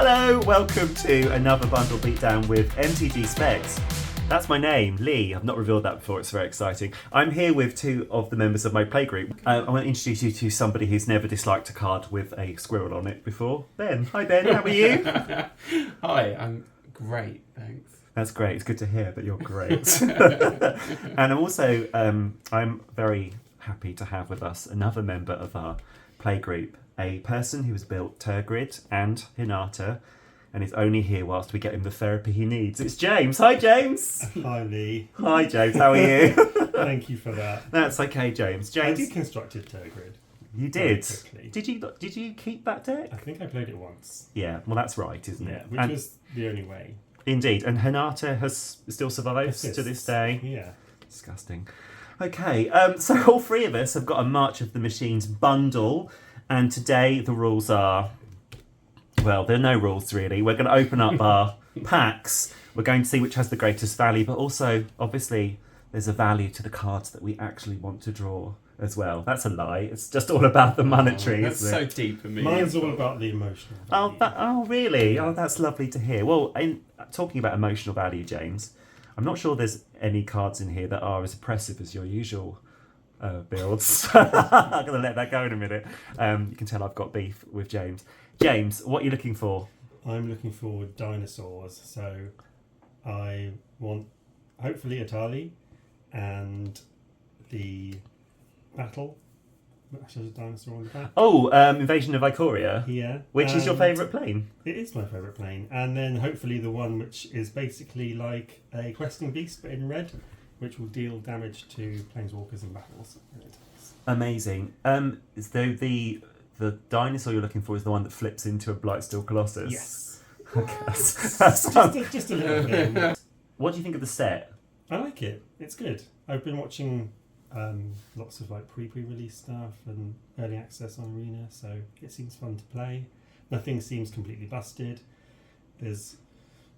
Hello, welcome to another bundle beatdown with MTG Specs. That's my name, Lee. I've not revealed that before, it's very exciting. I'm here with two of the members of my playgroup. I want to introduce you to somebody who's never disliked a card with a squirrel on it before. Ben. Hi Ben, how are you? Hi, I'm great, thanks. That's great, it's good to hear that you're great. And I'm also, I'm very happy to have with us another member of our playgroup, a person who has built Tergrid and Hinata, and is only here whilst we get him the therapy he needs. It's James. Hi, James. Hi, Lee. Hi, James. How are you? Thank you for that. That's okay, James. I James, did constructed Tergrid. you did. Quickly. Did you keep that deck? I think I played it once. Yeah. Well, that's right, isn't Yeah, it? which And was the only way. indeed. And Hinata has still survives Persists. to this day. Yeah. Disgusting. Okay. So all three of us have got a March of the Machines bundle, and today the rules are. Well, there are no rules really. We're going to open up our packs. We're going to see which has the greatest value, but also, obviously, there's a value to the cards that we actually want to draw as well. That's a lie. It's just all about the monetary, That's isn't so it? deep for me. Mine's all about the emotional value. Oh, really? Oh, that's lovely to hear. Well, talking about emotional value, James, I'm not sure there's any cards in here that are as oppressive as your usual builds. I'm going to let that go in a minute. You can tell I've got beef with James. James, what are you looking for? I'm looking for dinosaurs, so I want hopefully Atali and the battle. Which has a dinosaur on the back. Oh, Invasion of Vicoria. Yeah. Which is your and favourite plane? It is my favourite plane. And then hopefully the one which is basically like a questing beast but in red, which will deal damage to planeswalkers in battles. Amazing. So the dinosaur you're looking for is the one that flips into a Blightsteel Colossus? Yes. Just a little bit. What do you think of the set? I like it. It's good. I've been watching lots of like pre-release stuff and early access on Arena, so it seems fun to play. Nothing seems completely busted. There's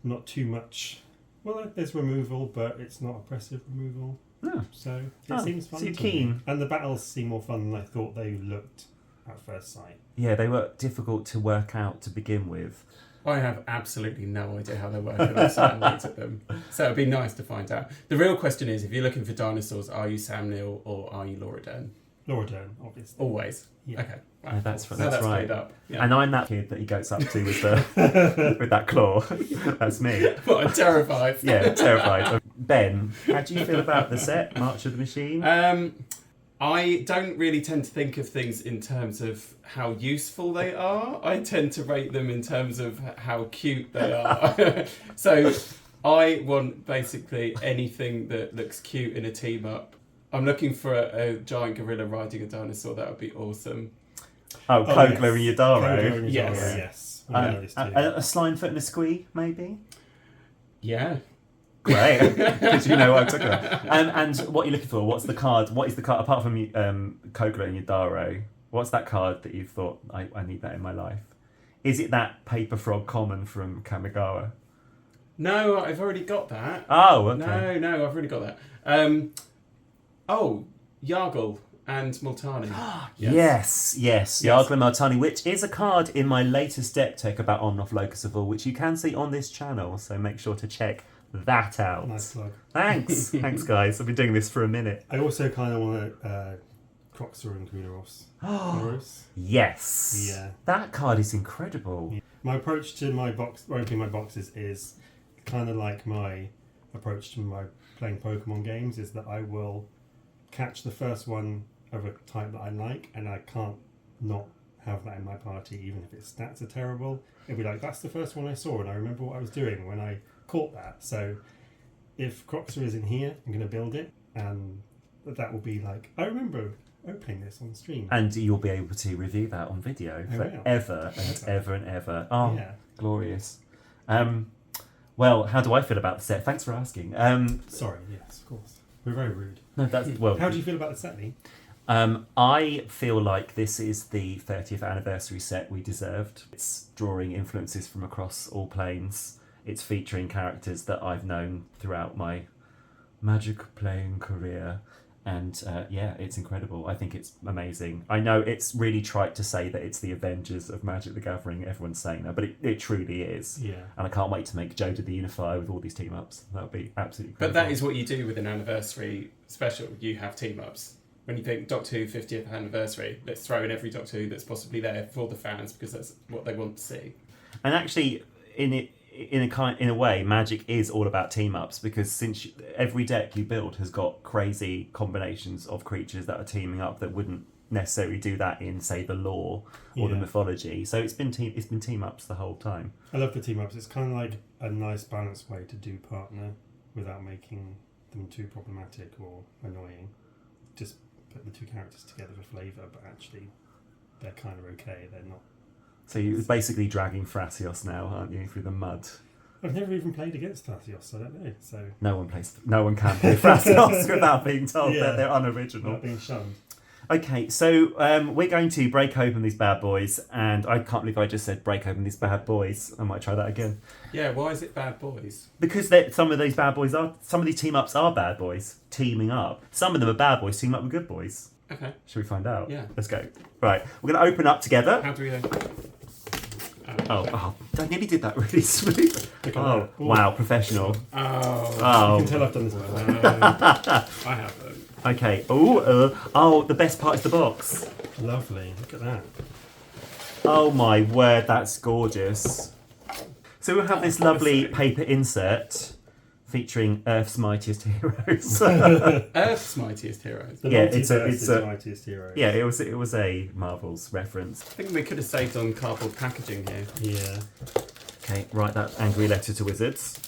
not too much. Well, there's removal, but it's not oppressive removal. No. So it seems fun. So you're to me. keen. And the battles seem more fun than I thought they looked at first sight. Yeah, they were difficult to work out to begin with. I have absolutely no idea how they work, and I sat and looked at them. So it'd be nice to find out. The real question is, if you're looking for dinosaurs, are you Sam Neill or are you Laura Dern? Laura Dern, obviously. Always. Yeah. Okay. Yeah, that's So right. cleared up. Yeah. And I'm that kid that he goes up to with the with that claw. That's me. What, I'm terrified. Yeah, terrified. Ben, how do you feel about the set, March of the Machine? I don't really tend to think of things in terms of how useful they are. I tend to rate them in terms of how cute they are. So I want basically anything that looks cute in a team up. I'm looking for a giant gorilla riding a dinosaur. That would be awesome. Oh, Kogler and Yadaro. Yes. Yes. A Slimefoot and a Squee, maybe? Yeah. Great, because you know what I'm talking about. And what are you looking for? What's the card? What is the card, apart from Kogler and Yadaro, what's that card that you thought, I need that in my life? Is it that Paper Frog common from Kamigawa? No, I've already got that. Oh, okay. No, I've already got that. Yargle and Multani. Yes. Yargle and Martani, which is a card in my latest deck tech about On-Off Locus of All, which you can see on this channel, so make sure to check that out. Nice plug. Thanks. Thanks, guys. I've been doing this for a minute. I also kind of want Croxer and Kunaros. Yes. Yeah. That card is incredible. Yeah. My approach to my box, opening my boxes, is kind of like my approach to my playing Pokemon games, is that I will catch the first one of a type that I like, and I can't not have that in my party, even if its stats are terrible. It'll be like, that's the first one I saw, and I remember what I was doing when I caught that. So if Croxer is in here, I'm going to build it, and that will be like, I remember opening this on stream. And you'll be able to review that on video forever and ever and ever. Oh, yeah. Glorious. Well, how do I feel about the set? Thanks for asking. Sorry, yes, of course. We're very rude. No, that's well. How do you feel about the set, Lee? I feel like this is the 30th anniversary set we deserved. It's drawing influences from across all planes. It's featuring characters that I've known throughout my Magic playing career. And yeah, it's incredible. I think it's amazing. I know it's really trite to say that it's the Avengers of Magic the Gathering. Everyone's saying that, but it truly is. Yeah. And I can't wait to make Joda the Unifier with all these team ups. That would be absolutely But incredible. that is what you do with an anniversary special. You have team ups. When you think Doctor Who 50th anniversary, let's throw in every Doctor Who that's possibly there for the fans because that's what they want to see. And actually, in a way, Magic is all about team ups because every deck you build has got crazy combinations of creatures that are teaming up that wouldn't necessarily do that in, say, the lore or the mythology. So it's been team ups the whole time. I love the team ups. It's kind of like a nice balanced way to do partner without making them too problematic or annoying. Just put the two characters together for flavour, but actually they're kind of okay. They're not. So you're basically dragging Thrasios now, aren't you, through the mud? I've never even played against Thrasios, so I don't know. So No one can play Thrasios without being told that they're unoriginal. not being shunned. Okay, so we're going to break open these bad boys, and I can't believe I just said break open these bad boys. I might try that again. Yeah, why is it bad boys? Because some of these team ups are bad boys teaming up. Some of them are bad boys teaming up with good boys. Okay. Should we find out? Yeah. Let's go. Right, we're going to open up together. How do we know? Oh, I nearly did that really smooth. Oh, wow, professional. Oh. You can tell I've done this before. I haven't. Okay. Oh, the best part is the box. Lovely. Look at that. Oh my word, that's gorgeous. So we'll have this lovely paper insert featuring Earth's Mightiest Heroes. Earth's Mightiest Heroes. The Yeah, multiverse it's is a- mightiest heroes. Yeah, it was a Marvel's reference. I think we could have saved on cardboard packaging here. Yeah. Okay, write that angry letter to wizards.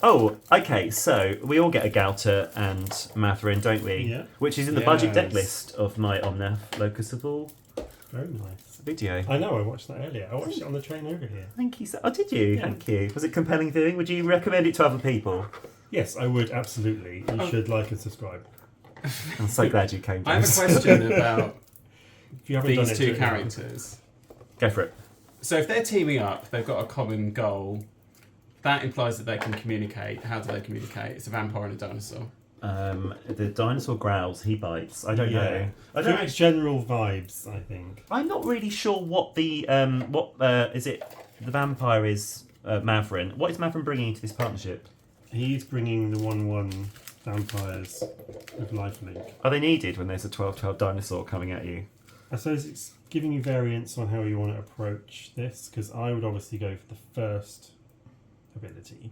Oh, okay, so we all get a Gauter and Matherin, don't we? Yeah. Which is in the budget deck Yes. list of my Omnath Locus of All Very nice. video. I know. I watched that earlier. I watched it on the train over here. Thank you. Oh, did you? Yeah. Thank you. Was it compelling viewing? Would you recommend it to other people? Yes, I would absolutely. You should like and subscribe. I'm so glad you came, I have a James. question about If you haven't done these it, two do it now. characters. Go for it. So if they're teaming up, they've got a common goal. That implies that they can communicate. How do they communicate? It's a vampire and a dinosaur. The dinosaur growls, he bites. I don't know. I So don't. it's general vibes, I think. I'm not really sure what the is it? The vampire is Matherin. What is Matherin bringing to this partnership? He's bringing the 1/1 vampires with lifelink. Are they needed when there's a 12/12 dinosaur coming at you? I suppose it's giving you variants on how you want to approach this, because I would obviously go for the first ability.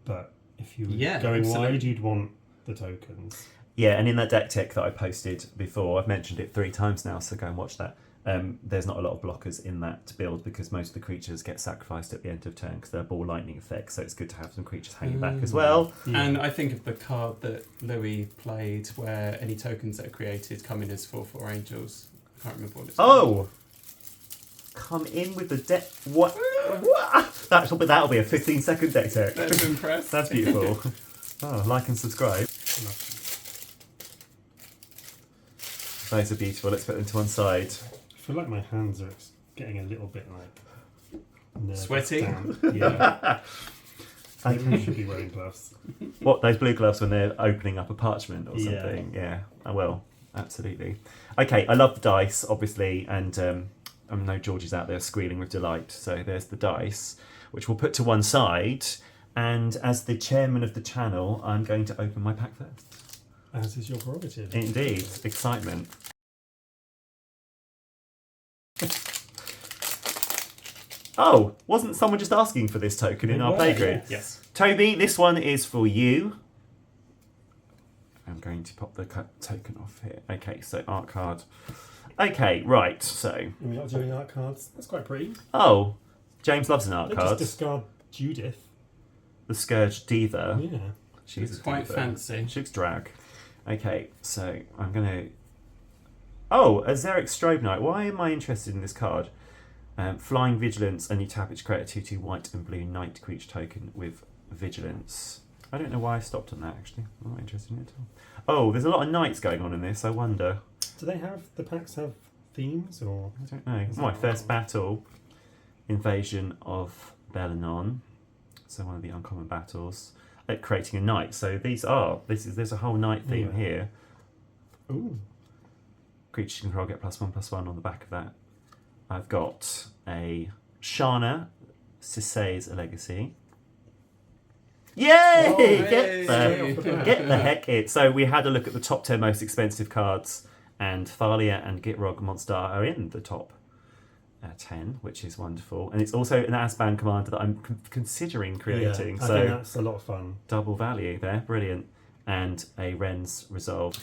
But if you were going absolutely. wide, you'd want the tokens. Yeah, and in that deck tech that I posted before, I've mentioned it 3 times now, so go and watch that. There's not a lot of blockers in that build because most of the creatures get sacrificed at the end of turn because they're ball lightning effects, so it's good to have some creatures hanging back as well. Yeah. And I think of the card that Louis played where any tokens that are created come in as 4/4 angels. I can't remember what it's called. Oh! Come in with the deck. What? That'll be a 15-second deck tech. That's impressed. That's beautiful. Oh, like and subscribe. Those are beautiful. Let's put them to one side. I feel like my hands are getting a little bit like nervous, Sweaty? damp. Yeah. I think I should be wearing gloves. What, those blue gloves when they're opening up a parchment or Yeah. something? Yeah. I will. Absolutely. Okay, I love the dice, obviously, and I know George is out there squealing with delight. So there's the dice, which we'll put to one side. And as the chairman of the channel, I'm going to open my pack first. As is your prerogative. Indeed. Excitement. Oh, wasn't someone just asking for this token in They our were, playgrid? Yes. Toby, this one is for you. I'm going to pop the token off here. Okay, so art card. Okay, right, so... We're not doing art cards. That's quite pretty. Oh, James loves an art They card. just discard Judith. The Scourge Diva. Yeah. She's It's a quite diva. fancy. She looks drag. Okay, so I'm going to... Oh, a Xeric Strobe Knight. Why am I interested in this card? Flying Vigilance, and you tap it to create a 2/2 white and blue Knight creature token with Vigilance. I don't know why I stopped on that, actually. I'm not interested in it at all. Oh, there's a lot of Knights going on in this, I wonder. Do they have, the packs have themes or? I don't know. Is My that first wrong? battle, Invasion of Belenon. So one of the uncommon battles. at creating a knight. So there's a whole knight theme here. Ooh. Creatures you control get +1/+1 on the back of that. I've got a Shana, Sisay's a legacy. Yay! Oh, Get the heck in. So we had a look at the top 10 most expensive cards, and Thalia and Gitrog Monstar are in the top 10, which is wonderful. And it's also an Asban commander that I'm considering creating. I think that's a lot of fun. Double value there, brilliant. And a Wren's Resolve.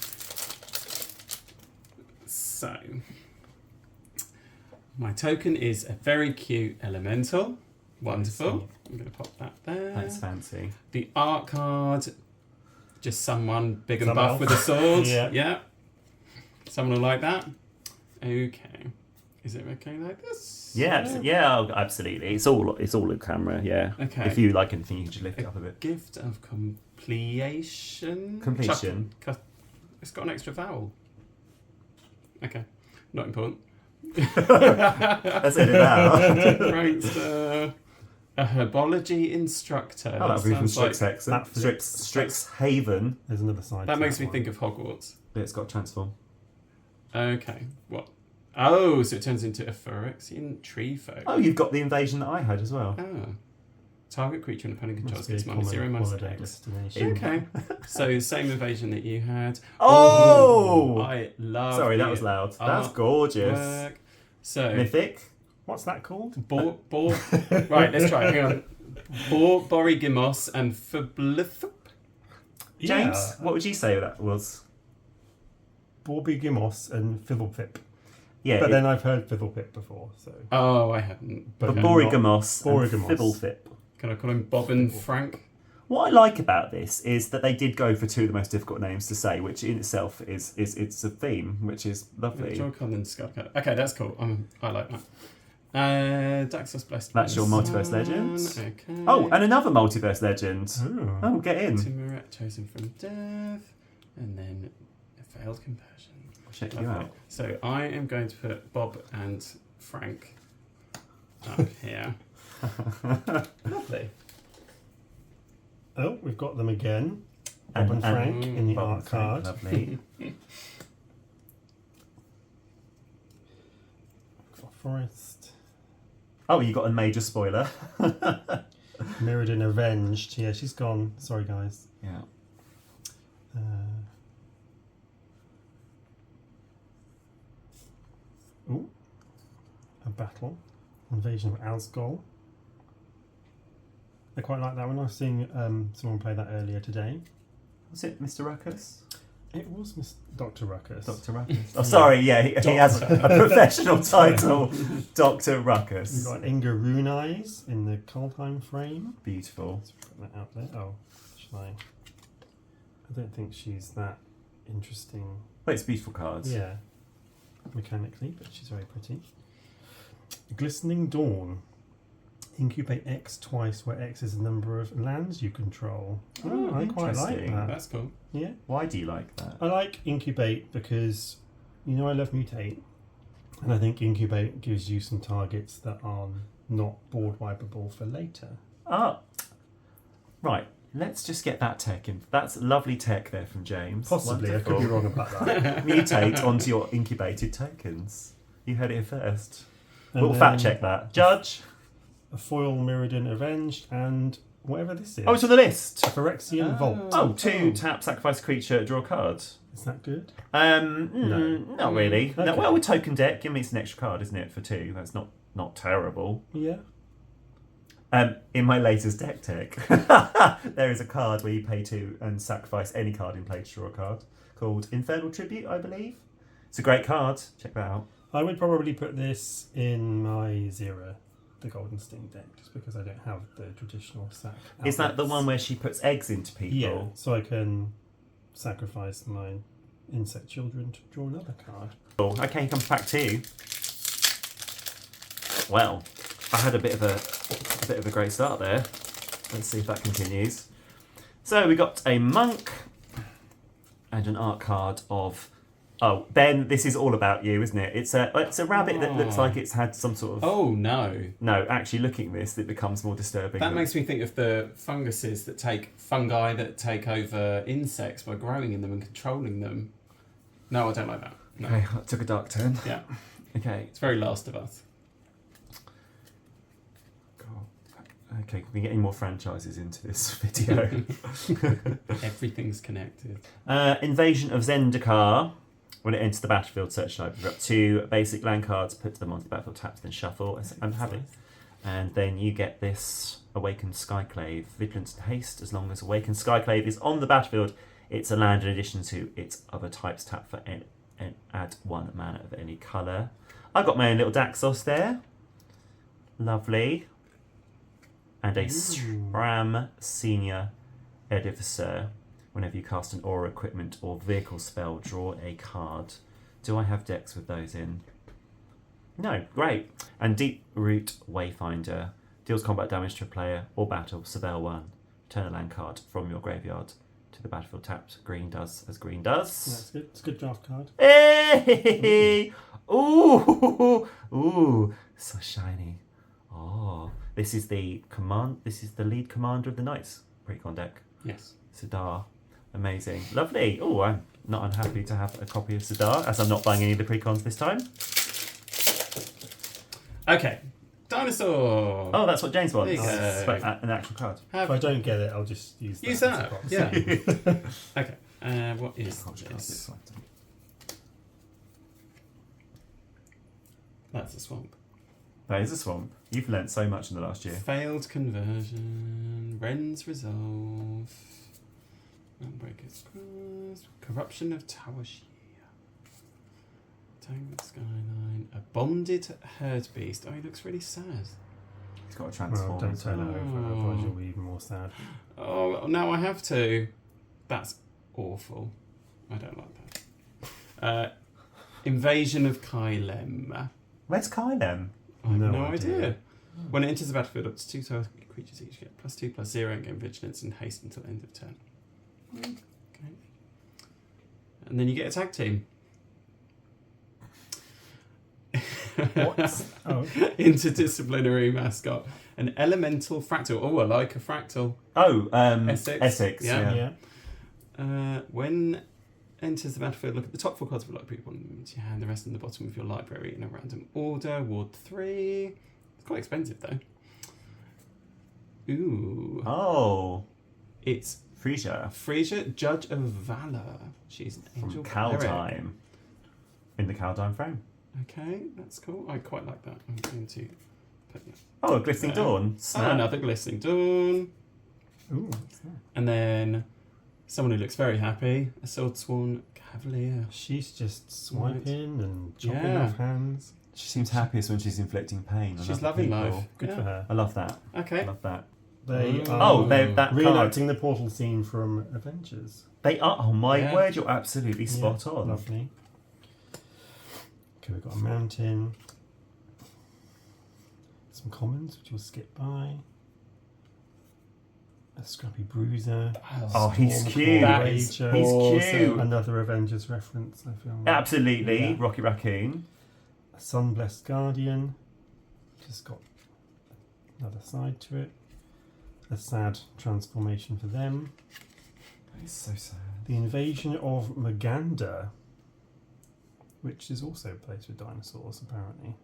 So, my token is a very cute elemental. Wonderful. I'm going to pop that there. That's fancy. The art card, just someone big and Some buff elf. with a sword. Yeah. Someone will like that. Okay. Is it okay like this? Yeah, absolutely. It's all in camera, yeah. Okay. If you like anything, you can just lift it up a bit. Gift of completion. Completion. It's got an extra vowel. Okay. Not important. That's it now. Right. A herbology instructor. Oh, that would be from sounds Strixhaven. There's another side. That to makes me one. think of Hogwarts. But it's got transform. Okay. What? Oh, so it turns into a Phyrexian tree folk. Oh, you've got the invasion that I had as well. Oh. Target creature and opponent controls Must be a gets -0, holiday -X. destination. Okay. So same invasion that you had. Oh! Ooh, I love. Sorry, that the was loud. That's artwork. gorgeous. So Mythic. What's that called? Right, let's try. Hang on. Borigimos and Fablithup. James, what would you say that was? Borbigimos and Fiddlepip. Yeah, But then I've heard Fiddlepip before, so. Oh, I haven't. but Okay. Borigamos and Borigamos. Fibblethip. Can I call him Bob and Frank? What I like about this is that they did go for two of the most difficult names to say, which in itself is it's a theme, which is lovely. Joy-Con and Skullcat. Okay, that's cool. I like that. Daxos Blessed. That's your Sun. Multiverse Legend. Okay. Oh, and another Multiverse Legend. Oh. Oh, get in. Timuret, chosen from death, and then a failed conversion. Check you Lovely. out. So I am going to put Bob and Frank up here. Lovely. Oh, we've got them again. Bob and Frank in the Bob art and Frank, card. Lovely. Forest. Oh, you got a major spoiler. Mirrodin Avenged. Yeah, she's gone. Sorry, guys. Yeah. A battle. Invasion of Asgol. I quite like that one. I was seeing someone play that earlier today. Was it Mr. Ruckus? It was Dr. Ruckus. Dr. Ruckus. Oh, sorry, yeah, he has a professional title. Dr. We've Ruckus. got Inga Rune Eyes in the Kaldheim frame. Beautiful. Let's put that out there. Oh, shall I don't think she's that interesting. Well, it's a beautiful card. Yeah, mechanically, but she's very pretty. Glistening Dawn. Incubate X twice, where X is the number of lands you control. Oh, I quite like interesting. that. That's cool. Yeah, Why do you like that? I like Incubate because, you know, I love Mutate, and I think Incubate gives you some targets that are not board wipeable for later. Ah, right. Let's just get that tech in. That's lovely tech there from James. Possibly, Wonderful. I could be wrong about that. Mutate onto your incubated tokens. You heard it here first. And We'll then fact check that. Judge. a foil Mirrodin Avenged, and whatever this is. Oh, it's on the list. Phyrexian Vault. Oh, 2 tap, sacrifice a creature, draw a card. Is that good? No, not really. No, Okay. well, with token deck, give me it's an extra card, isn't it, for 2? That's not terrible. Yeah. In my latest deck tech, there is a card where you pay 2 and sacrifice any card in play to draw a card called Infernal Tribute, I believe. It's a great card. Check that out. I would probably put this in my Zera, the Golden Sting deck, just because I don't have the traditional sack. Is that the outlets. one where she puts eggs into people? Yeah, so I can sacrifice my insect children to draw another card. Cool. Okay, he comes back to you. Well, I had a bit of a great start there. Let's see if that continues. So we got a monk and an art card of Oh, Ben, this is all about you, isn't it? It's a rabbit that looks like it's had some sort of... Oh, no. No, actually looking at this, it becomes more disturbing. That makes me think of the fungi that take over insects by growing in them and controlling them. No, I don't like that. No. Okay, that took a dark turn. Yeah. Okay. It's very Last of Us. God. Okay, can we get any more franchises into this video? Everything's connected. Invasion of Zendikar. When it enters the battlefield, search and open. You've got 2 basic land cards, put them onto the battlefield, tap, then shuffle. I'm happy. And then you get this Awakened Skyclave. Vigilance and Haste. As long as Awakened Skyclave is on the battlefield, it's a land in addition to its other types. Tap for and add 1 mana of any colour. I've got my own little Daxos there. Lovely. And a Stram Senior Edificer. Whenever you cast an aura, equipment, or vehicle spell, draw a card. Do I have decks with those in? No, great. And Deep Root Wayfinder. Deals combat damage to a player or battle. Sebel 1. Turn a land card from your graveyard to the battlefield tapped. Green does as green does. That's good. It's a good draft card. Hey! Ooh! Ooh! So shiny. Oh. This is the lead commander of the Knights Precon deck. Yes. Sidar. Amazing. Lovely. Oh, I'm not unhappy to have a copy of Sidar, as I'm not buying any of the precons this time. Okay. Dinosaur. Oh, that's what James wants. There you go. Wait, an actual card. If I don't get it, I'll just use that. Use as a that. box. Yeah. Okay. What is this? That's a swamp. That is a swamp. You've learnt so much in the last year. Failed conversion. Wren's Resolve. Unbreaker's Cross. Corruption of Tawashia. Tangled Skyline. A bonded herd beast. Oh, he looks really sad. He's got a transform. Well, don't turn it over, otherwise you'll be even more sad. Oh, now I have to. That's awful. I don't like that. Invasion of Kylem. Where's Kylem? I have No no idea. idea. When it enters the battlefield, up to 2 target creatures each get +2/+0 and gain vigilance and haste until end of turn. Okay. And then you get a tag team. What? Oh, Interdisciplinary mascot. An elemental fractal. Oh, I like a fractal. Oh, Essex. Yeah. yeah. When enters the battlefield, look at the top 4 cards of your library. 1 into your hand, the rest in the bottom of your library in a random order. Ward 3. It's quite expensive though. Ooh. Oh. It's Frisia. Frisia, Judge of Valor. She's an angel From cleric. Kaldheim. In the Kaldheim frame. Okay, that's cool. I quite like that. I'm going to put you. Oh, a Glistening Dawn. Snap. Another Glistening Dawn. Ooh, what's that? And then someone who looks very happy, a Swordsworn Cavalier. She's just swiping and chopping Yeah. off hands. She seems happiest when she's inflicting pain on She's other loving people. life. Good Yeah. for her. I love that. I Okay. love that. They Oh. are That card. reenacting the portal scene from Avengers. They are. Oh my Yeah. word! You're absolutely spot Yeah, on. Lovely. Okay, we've got a mountain. Some commons, which we'll skip by. A scrappy bruiser. Oh, he's Storm cute. Claw That is Rager. He's awesome. cute. Another Avengers reference, I feel. Absolutely, Yeah. Rocky Raccoon. A Sunblessed Guardian. Just got another side to it. A sad transformation for them. He's so sad. The Invasion of Maganda, which is also a place with dinosaurs, apparently.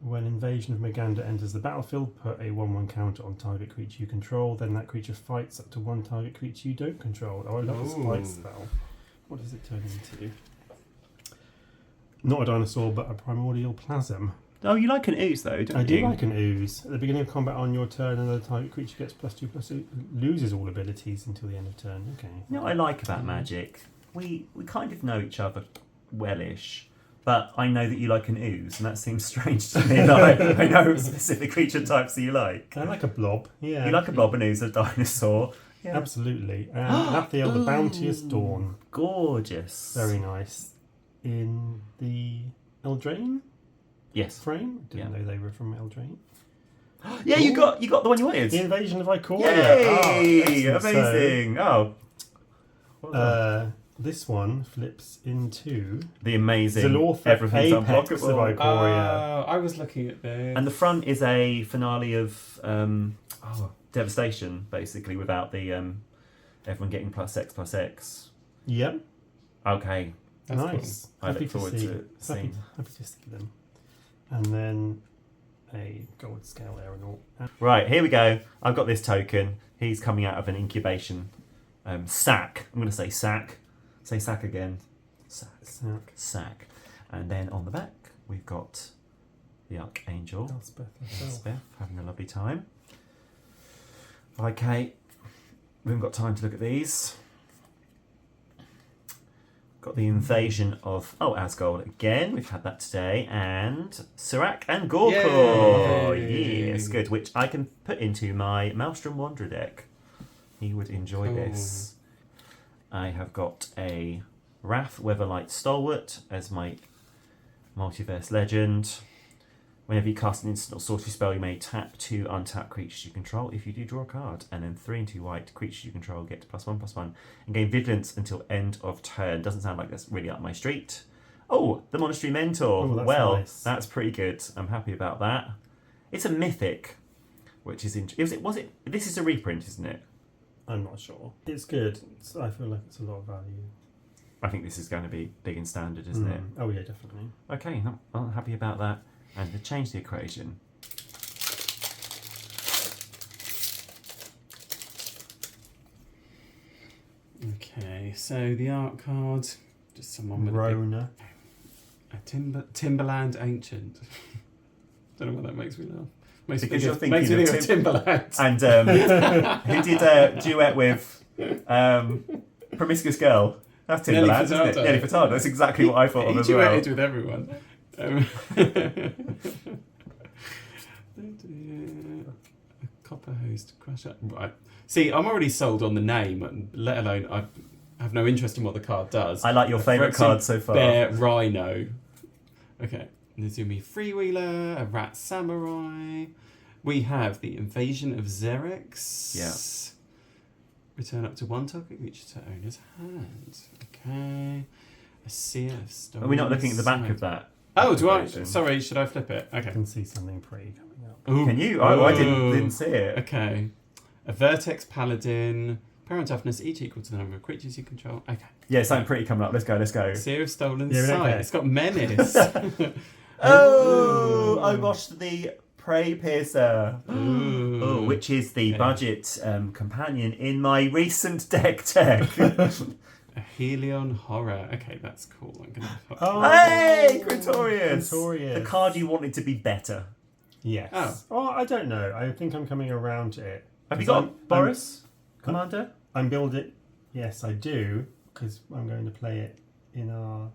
When Invasion of Maganda enters the battlefield, put a 1/1 counter on target creature you control, then that creature fights up to 1 target creature you don't control. Oh, I love this Ooh. fight spell. What does it turn into? Not a dinosaur, but a primordial plasm. Oh, you like an ooze though, don't I you? do like an ooze. At the beginning of combat on your turn, another target creature gets +2/+2, loses all abilities until the end of turn. Okay. You know what I like about Magic? We kind of know each other wellish, but I know that you like an ooze, and that seems strange to me. That I know specific creature types that you like. I like a blob. Yeah. You like a blob, an ooze, a dinosaur. Yeah. Absolutely. And Nathiel, the Bounteous Dawn. Gorgeous. Very nice. In the Eldraine Yes. frame. Didn't know they were from Eldraine. Yeah, you got the one you wanted. The Invasion of Ikoria. Yay! Excellent. Amazing. Oh. Well done. this one flips into The amazing Zalortha Everything's Apex of Unblockable. Ikoria. I was looking at this. And the front is a finale of Devastation, basically, without the everyone getting +X. Yep, Okay, That's nice. I look forward to seeing. Happy to see them. And then a gold scale aeronaut. Right, here we go. I've got this token. He's coming out of an incubation sack. I'm going to say sack. Say sack again. Sack. And then on the back, we've got the Archangel. Elspeth having a lovely time. Okay, we haven't got time to look at these. Got the invasion of Asgold again. We've had that today, and Serac and Gorkor. Yay. Yes, good. Which I can put into my Maelstrom Wanderer deck. He would enjoy this. I have got a Wrath Weatherlight Stalwart as my Multiverse Legend. Whenever you cast an instant or sorcery spell, you may tap 2 untap creatures you control. If you do, draw a card, and then 3 and 2 white creatures you control get +1/+1 and gain vigilance until end of turn. Doesn't sound like that's really up my street. Oh, the Monastery Mentor. Oh, that's nice. That's pretty good. I'm happy about that. It's a mythic, which is interesting. This is a reprint, isn't it? I'm not sure. It's good. I feel like it's a lot of value. I think this is going to be big and standard, isn't it? Oh yeah, definitely. Okay, I'm happy about that. And to change the equation. Okay, so the art card, just someone with Rona. a Timberland Ancient. Don't know why that makes me laugh. Because you're makes me thinking think of Timberland. And who did a duet with Promiscuous Girl? That's Timberland, isn't it? Nelly Furtado. That's exactly what I thought of as He well. duetted with everyone. A copper host crusher. Right. See, I'm already sold on the name, let alone I have no interest in what the card does. I like your favourite card so far. Bear Rhino. Okay. There's going to be Freewheeler, a Rat Samurai. We have the Invasion of Xerix. Yeah. Return up to 1 token, reach to owner's hand. Okay. A Seer of Stones. Are we not looking at the back of that? Oh, do I? Invasion? Sorry, should I flip it? I Okay. can see something pretty coming up. Ooh. Can you? Oh, I Ooh. didn't see it. Okay. A Vertex Paladin. Power and toughness, each equal to the number of creatures you control. Okay. Yeah, something pretty coming up. Let's go. Seer of Stolen Yeah, Sight. okay. It's got Menace. Oh, gosh, the Prey Piercer. Ooh. Oh, which is the Okay. budget companion in my recent deck tech. A Helion Horror. Okay, that's cool. I'm gonna put Hey, Quintorius! Quintorius. The card you wanted to be better. Yes. Oh. I don't know. I think I'm coming around to it. Have you 'Cause got Boris, Commander? I'm building. Yes, I do, because I'm going to play it in our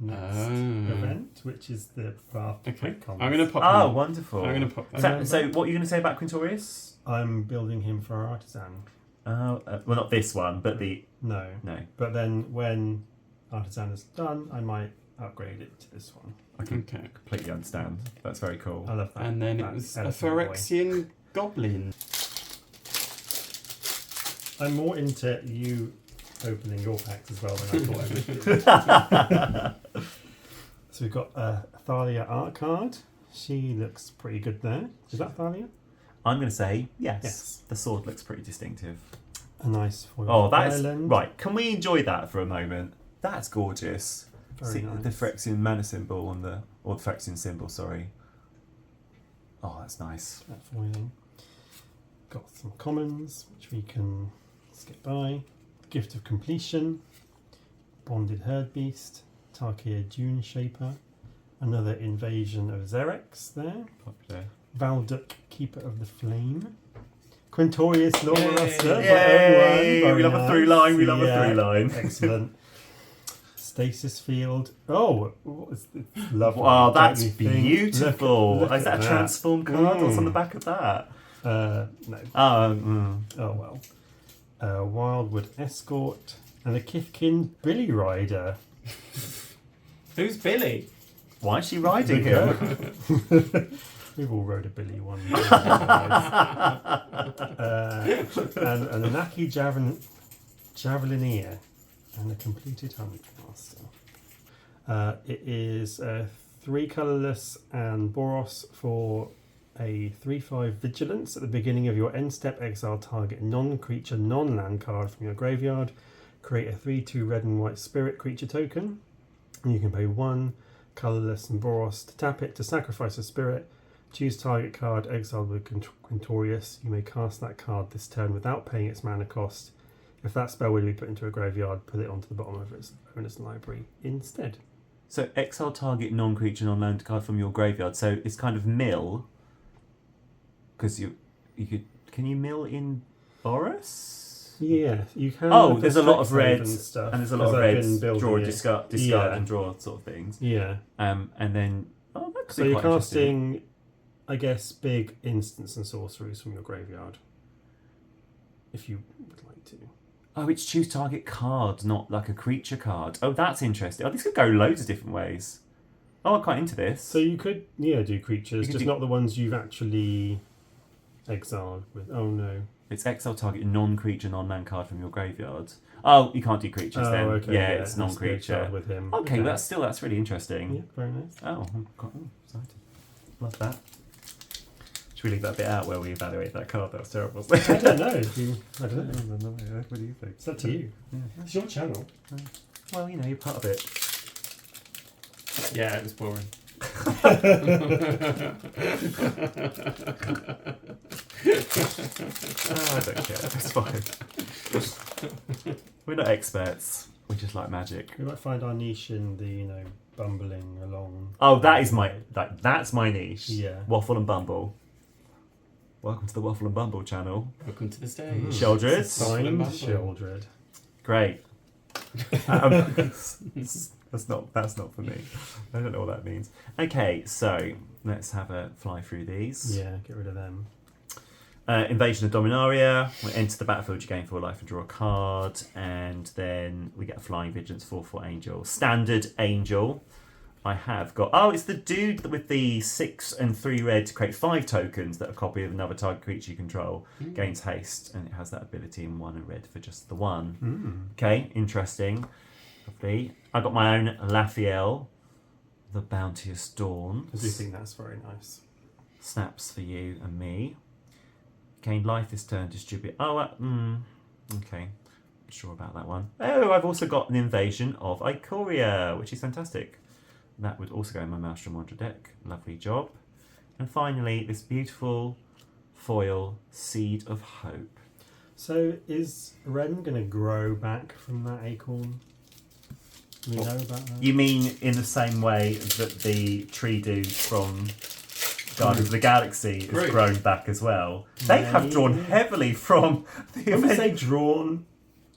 next event, which is the Bath Okay. Commons. I'm gonna pop Oh, him. wonderful. I'm gonna pop that. So, what are you going to say about Quintorius? I'm building him for our artisan. Well, not this one, but the... No. No. But then when artisan is done, I might upgrade it to this one. I can Okay. completely understand. That's very cool. I love that. And then it that was a elephant boy. Phyrexian Goblin. I'm more into you opening your packs as well than I thought I would do. So we've got a Thalia art card. She looks pretty good there. Is that Thalia? I'm going to say yes. Yes. The sword looks pretty distinctive. A nice foil Oh, that is... island. Right, can we enjoy that for a moment? That's gorgeous. Very See nice. the Phyrexian mana symbol on the... Or the Phyrexian symbol, sorry. Oh, that's nice. That foiling. Got some commons, which we can skip by. Gift of Completion. Bonded Herd Beast. Tarkir Dune Shaper. Another Invasion of Xerix there. Popular. Valduk, Keeper of the Flame. Quintorius, Law Yay. Ruster. Yay! We love a through line, we love a through line. Excellent. Stasis Field. Oh, it's lovely. Wow, that's don't you think? beautiful. Look Is that at a transform card? What's on the Mm. back of that? No. Oh, Oh well. Wildwood Escort and a Kithkin Billy Rider. Who's Billy? why is she riding him? We've all rode a Billy one. And an Anaki Javelineer. And a completed Hunt Master. It is 3 colourless and Boros for a 3/5 Vigilance. At the beginning of your end step, exile target non-creature, non-land card from your graveyard. Create a 3/2 red and white spirit creature token. And you can pay 1 colourless and Boros to tap it to sacrifice a spirit. Choose target card exiled with Quintorius. You may cast that card this turn without paying its mana cost. If that spell will be put into a graveyard, put it onto the bottom of its owner's library instead. So exile target non-creature, non-land card from your graveyard. So it's kind of mill. Because you could... Can you mill in Boros? Yeah, you can. Oh, with there's the a lot of Strixhaven reds, stuff, and there's a lot of 'cause I've reds, been building draw, it. discard Yeah. and draw sort of things. Yeah. And then... Oh, that could So be you're quite interesting. casting, I guess, big instants and sorceries from your graveyard. If you would like to. Oh, it's choose target card, not like a creature card. Oh, that's interesting. Oh, this could go loads of different ways. Oh, I'm quite into this. So you could, do creatures, could just do- not the ones you've actually exiled with. Oh no. It's exile target non-creature, non-land card from your graveyard. Oh, you can't do creatures then. Okay, Yeah, it's has to be non-creature. exiled with him. Okay, well, that's really interesting. Yeah, very nice. Oh, I'm quite excited. Love that. Should we leave that bit out where we evaluate that card? That was terrible. I don't know. I don't know. What do you think? It's up to you. Yeah. It's your channel. Well, you're part of it. Yeah, it was boring. Oh, I don't care. It's fine. We're not experts. We just like magic. We might find our niche in the, bumbling along. Oh, that's my niche. Yeah. Waffle and Bumble. Welcome to the Waffle and Bumble channel. Welcome to the stage. Shieldred. Signed Bumble. Shieldred. Great. That's not for me. I don't know what that means. Okay, so let's have a fly through these. Yeah, get rid of them. Invasion of Dominaria. We enter the battlefield, you gain 4 life and draw a card, and then we get a Flying Vigilance 4/4 Angel. Standard Angel. I have got. Oh, it's the dude with the 6 and 3 red to create 5 tokens that are a copy of another target creature you control. Gains haste, and it has that ability in 1 and red for just the 1. Okay, interesting. Lovely. I got my own Laphiel, the Bounteous Dawn. I do think that's very nice. Snaps for you and me. Gain life this turn, distribute. Oh, okay. Not sure about that one. Oh, I've also got an Invasion of Ikoria, which is fantastic. That would also go in my Maelstrom Wanderer deck. Lovely job. And finally, this beautiful foil Seed of Hope. So is Ren going to grow back from that acorn? Do we know about that? You mean in the same way that the tree dude from Guardians of the Galaxy has Great. grown back as well? They have drawn heavily from the When we event. say drawn,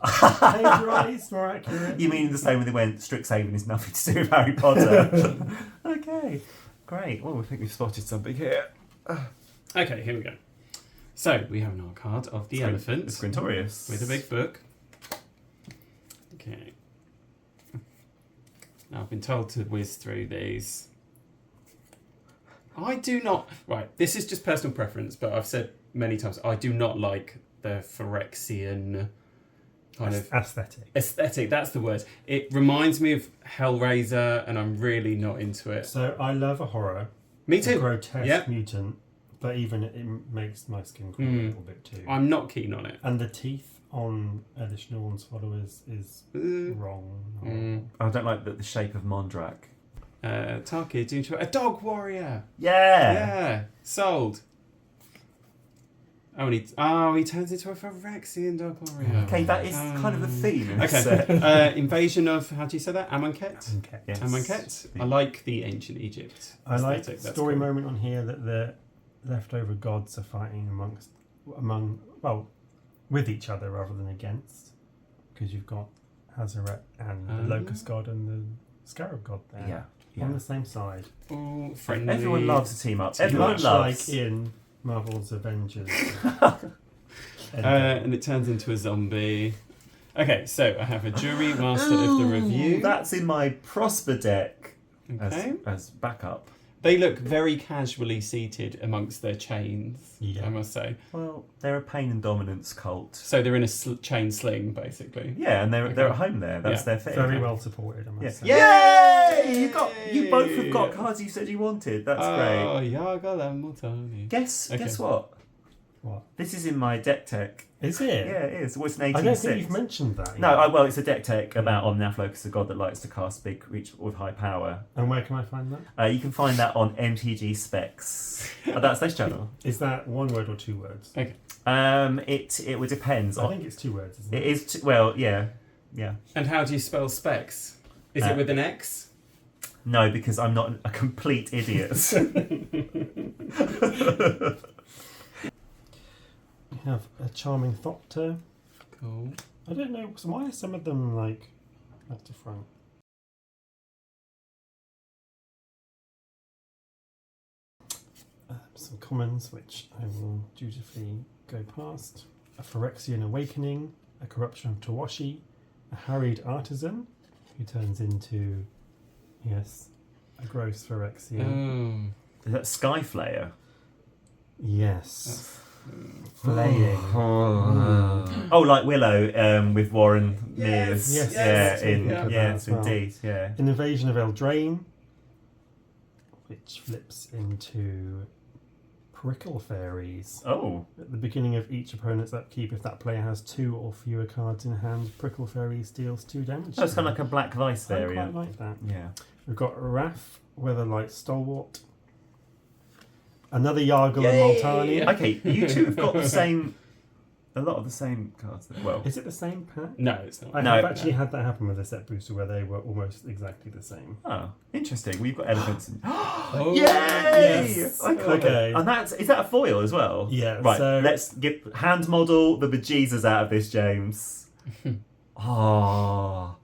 plagiarised, more accurate. You mean the same when they went Strixhaven is nothing to do with Harry Potter? Okay, great. Well, I think we've spotted something here. Okay, here we go. So we have an art card of the elephant It's Quintorius. with a big book. Okay. Now I've been told to whiz through these. I do not. Right, this is just personal preference, but I've said many times I do not like the Phyrexian kind of Aesthetic. aesthetic. That's the word. It reminds me of Hellraiser, and I'm really not into it. So I love a horror. Me A too. grotesque Yep. mutant, but even it makes my skin crawl a little bit too. I'm not keen on it. And the teeth on Edition Orn's followers is wrong. I don't like the shape of Mondrak. Tarki, do you enjoy a dog warrior? Yeah. Yeah, sold. Oh, and he turns into a Phyrexian dog warrior. Okay, that is kind of a theme in this Okay. set. Invasion of, how do you say that? Amonkhet? Okay. Yes. Amonkhet? I like the ancient Egypt I like aesthetic. the That's story cool. moment on here that the leftover gods are fighting with each other rather than against, because you've got Hazaret and the locust god and the scarab god there Yeah. on the same side. Oh, friendly. Everyone loves a team up. Everyone Much loves. like in Marvel's Avengers. And it turns into a zombie. Okay, so I have a jury master of the review. That's in my Prosper deck Okay. as backup. They look very casually seated amongst their chains, Yeah. I must say. Well, they're a pain and dominance cult. So they're in a chain sling, basically. Yeah, and they're Okay. at home there. That's Yeah. their thing. Very well supported, I Yeah. must say. Yay! You both have got cards you said you wanted. That's great. Oh, Yaga Lamotani. Guess what? What? This is in my deck tech. Is it? Yeah, it is. Well, it's an I 18 don't think you've mentioned that. No, yet. well, it's a deck tech about Omnath, a god that likes to cast big creatures with high power. And where can I find that? You can find that on MTG Specs. That's this channel. Is that one word or two words? Okay. It would depends. I think it's two words, isn't It it? is. Well, yeah. And how do you spell specs? Is it with an X? No, because I'm not a complete idiot. We have a charming Thopter. Cool. I don't know, so why are some of them like back to front? Some commons, which I will dutifully go past. A Phyrexian Awakening, a Corruption of Tawashi, a Harried Artisan, who turns into, yes, a gross Phyrexian. Is that Skyflayer? Yes. Flaying. Oh, like Willow with Warren Mears. Yes. Yeah, Yes. indeed. Yeah. An Invasion of Eldraine, which flips into Prickle Fairies. Oh. At the beginning of each opponent's upkeep, if that player has 2 or fewer cards in hand, Prickle Fairies deals 2 damage. Oh, it's kind of like a Black Vice I variant. quite like that. Yeah. We've got Wrath, Weatherlight Stalwart. Another Yargle and Multani. Okay, you two have got a lot of the same cards. Well, Is it the same pack? No, it's not. I No. have actually had that happen with a set booster where they were almost exactly the same. oh, interesting. We've got elephants. Oh, Yay! Yes. I got Okay. it. And is that a foil as well? Yeah, Right. so- Let's hand model the bejesus out of this, James. Oh.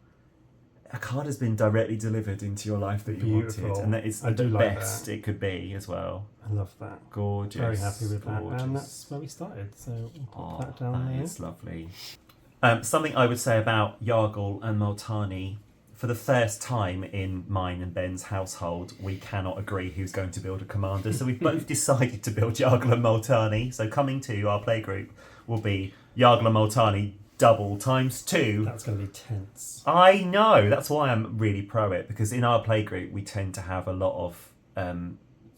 A card has been directly delivered into your life that you Beautiful. wanted, and that is I the do like best that. it could be as well. I love that. Gorgeous. Very happy with that. gorgeous. And that's where we started. So we'll pop Oh, that down there. is lovely. Something I would say about Yargle and Multani, for the first time in mine and Ben's household, we cannot agree who's going to build a commander. So we've both decided to build Yargle and Multani. So coming to our playgroup will be Yargle and Multani double times 2. That's going to be tense. I know. That's why I'm really pro it, because in our playgroup we tend to have a lot of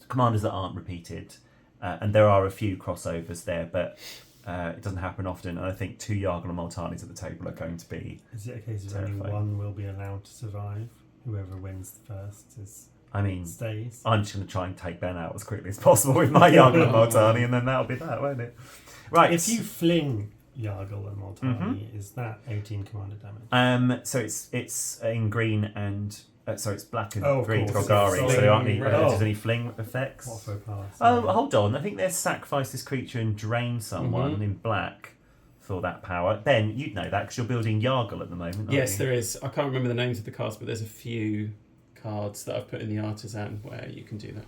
commanders that aren't repeated, and there are a few crossovers there, but it doesn't happen often. And I think 2 Yargle and Multanis at the table are going to be. Is it a case of only Terrifying. one will be allowed to survive? Whoever wins first I mean, stays. I'm just going to try and take Ben out as quickly as possible with my Yargle and Multani, and then that'll be that, won't it? Right. If you fling Yargle and Multani, is that 18 commander damage? So it's in green and sorry, it's black and Oh, of green course. Golgari. Sorry. So there aren't any. I don't know if Oh. there's any fling effects. What a faux pas. Oh, hold on. I think there's sacrifice this creature and drain someone Mhm. in black for that power. Ben, you'd know that because you're building Yargle at the moment, aren't Yes, you? there is. I can't remember the names of the cards, but there's a few cards that I've put in the Artisan where you can do that.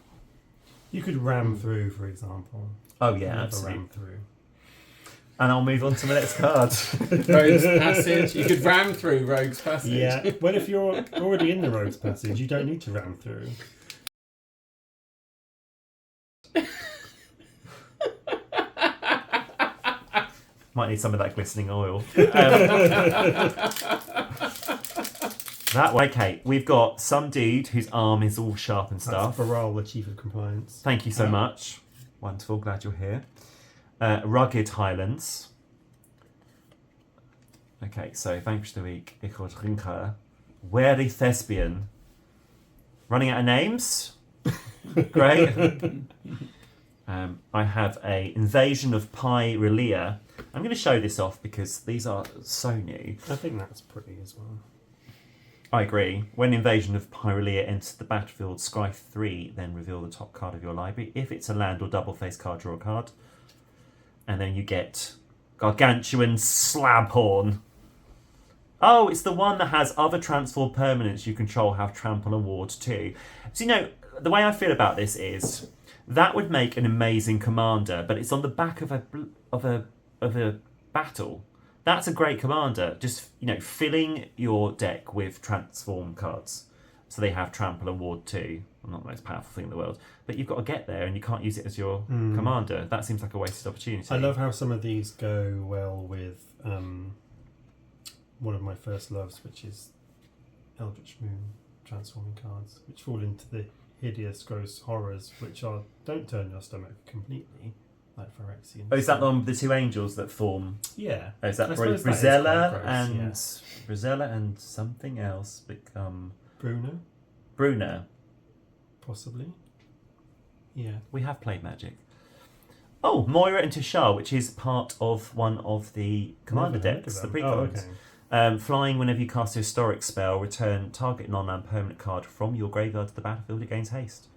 You could ram through, for example. Oh, yeah, Never absolutely. ram through. And I'll move on to my next card. Rogue's Passage. You could ram through Rogue's Passage. Yeah. Well, if you're already in the Rogue's Passage, you don't need to ram through. Might need some of that glistening oil. That way. Okay, we've got some dude whose arm is all sharp and stuff. That's Baral, the Chief of Compliance. Thank you so much. Wonderful, glad you're here. Rugged Highlands. Okay, so Vanquish the Weak, Ich word Rinker, Weary Thespian. Running out of names? Great. I have a Invasion of Pyrelia. I'm going to show this off because these are so new. I think that's pretty as well. I agree. When Invasion of Pyrelia enters the battlefield, scry 3, then reveal the top card of your library. If it's a land or double face card, draw a card. And then you get Gargantuan Slabhorn. Oh, it's the one that has other transform permanents you control have trample and ward too. So, you know, the way I feel about this is that would make an amazing commander, but it's on the back of a battle. That's a great commander. Just, you know, filling your deck with transform cards. So they have Trample and Ward 2. Well, not the most powerful thing in the world. But you've got to get there and you can't use it as your commander. That seems like a wasted opportunity. I love how some of these go well with one of my first loves, which is Eldritch Moon transforming cards, which fall into the hideous, gross horrors, which don't turn your stomach completely, like Phyrexian. Oh, is that the one with the 2 angels that form? Yeah. Oh, is that I suppose that is Brizella quite gross, and Brizella and something else become Bruna? Possibly. Yeah. We have played Magic. Oh, Moira and Tishar, which is part of one of the commander Never heard decks, of the them. precards. Flying, whenever you cast a historic spell, return target non-land permanent card from your graveyard to the battlefield. It gains haste.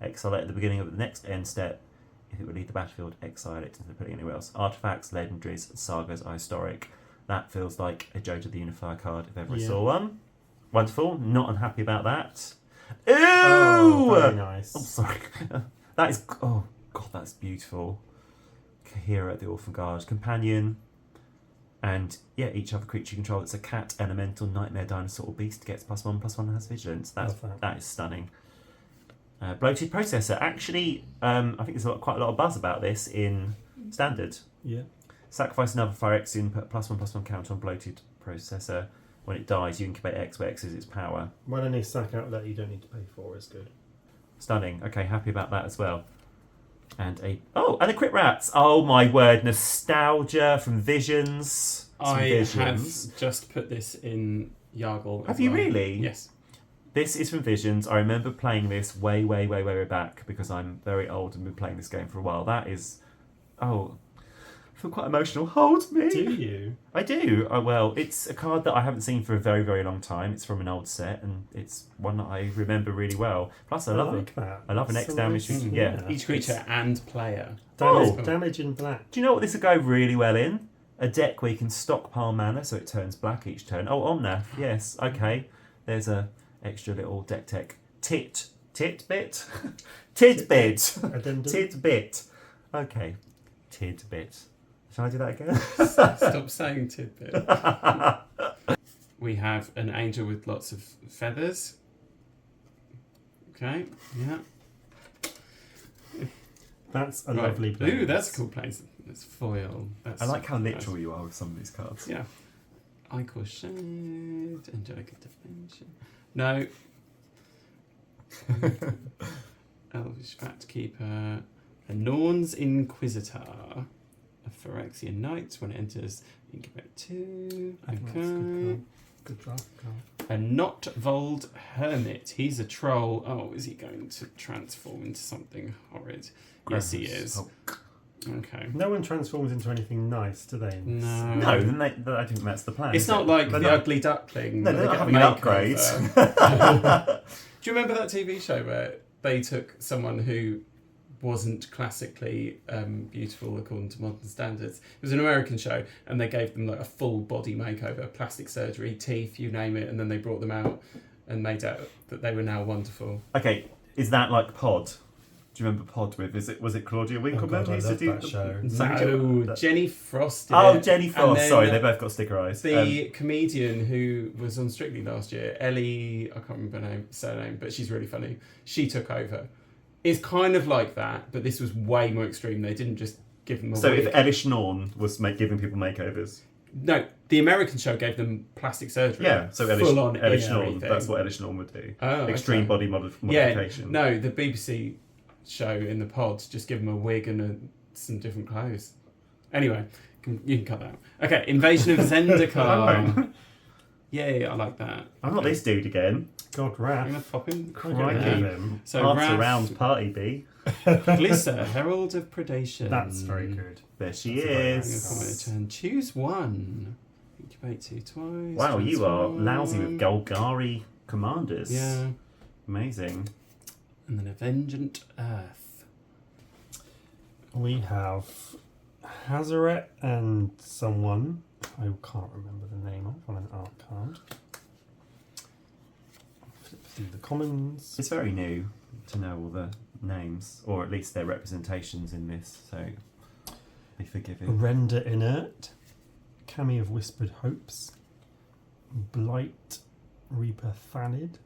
Exile it at the beginning of the next end step. If it would leave the battlefield, exile it instead of putting it anywhere else. Artifacts, legendaries, sagas, historic. That feels like a Jojo the Unifier card if ever I saw one. Wonderful. Not unhappy about that. Ooh! Oh, very nice. I'm sorry. That is... Oh, God, that's beautiful. Kahira at the Orphan Guard. Companion. And, yeah, each other creature you control that's a cat, elemental, nightmare, dinosaur, or beast gets +1/+1 and has vigilance. That is stunning. Bloated Processor. Actually, I think there's quite a lot of buzz about this in Standard. Yeah. Sacrifice another Phyrexian, put +1/+1 counter on Bloated Processor. When it dies, you incubate X, where X is its power. Well, any sack outlet you don't need to pay for is good. Stunning. Okay, happy about that as well. And a Crit Rats. Oh my word, nostalgia from Visions. Have just put this in Yargle. Have you really? Yes. This is from Visions. I remember playing this way back because I'm very old and been playing this game for a while. That is, I feel quite emotional. Hold me. Do you? I do. Well, it's a card that I haven't seen for a very, very long time. It's from an old set, and it's one that I remember really well. Plus, I love like that. I love an X damage. Yeah. Each creature and player. Damage in black. Do you know what this would go really well in? A deck where you can stockpile mana so it turns black each turn. Oh, Omnath. Yes. Okay. There's a extra little deck tech. Titbit? Tidbit. Addendum? Tidbit. Okay. Tidbit. Shall I do that again? Stop saying tidbit. We have an angel with lots of feathers. Okay, yeah. That's a lovely place. Ooh, that's a cool place. It's foil. I like how literal you are with some of these cards. Yeah. Ichor Shade, Angelica Defension. No. Elvish Fat Keeper. A Norn's Inquisitor. A Phyrexian Knight. When it enters, incubate 2. Okay. Good draft card. A Notvold Hermit. He's a troll. Oh, is he going to transform into something horrid? Yes, he is. Oh. Okay. No one transforms into anything nice, do they? No, then I think that's the plan. It's not like the Ugly Duckling. No, they're not get having an upgrade. Do you remember that TV show where they took someone who wasn't classically beautiful according to modern standards? It was an American show, and they gave them like a full body makeover, plastic surgery, teeth, you name it, and then they brought them out and made out that they were now wonderful. Okay, is that like Pod? Do you remember Pod with? Was it Claudia Winkleman who used to do that show? No, Jenny Frost. Jenny Frost. Sorry, they both got sticker eyes. The comedian who was on Strictly last year, Ellie, I can't remember her surname, but she's really funny. She took over. It's kind of like that, but this was way more extreme. They didn't just give them a So wig. if Elish Norn was giving people makeovers? No, the American show gave them plastic surgery. Yeah, so full on Elish Norn, everything. that's what Elish Norn would do. Oh, Extreme okay. body modification. Yeah, no, the BBC show in the pod just give them a wig and some different clothes. Anyway, you can cut that out. Okay, Invasion of Zendikar. Yay, I like that. I'm not this dude again. God, I'm Raph. going to pop him. Crikey. Him. So Hearts Raph, around party B. Glissa, Herald of Predation. That's very good. There she That's a very I'm is. going to turn. Choose one. Incubate 2 twice. Wow, you are transform. lousy with Golgari commanders. Yeah. Amazing. And then Avengent Earth. We have Hazaret and someone I can't remember the name of on an art card. Flip through the commons. It's very new to know all the names, or at least their representations in this, so be forgiving. Render Inert. Cami of Whispered Hopes. Blight Reaper Thanid.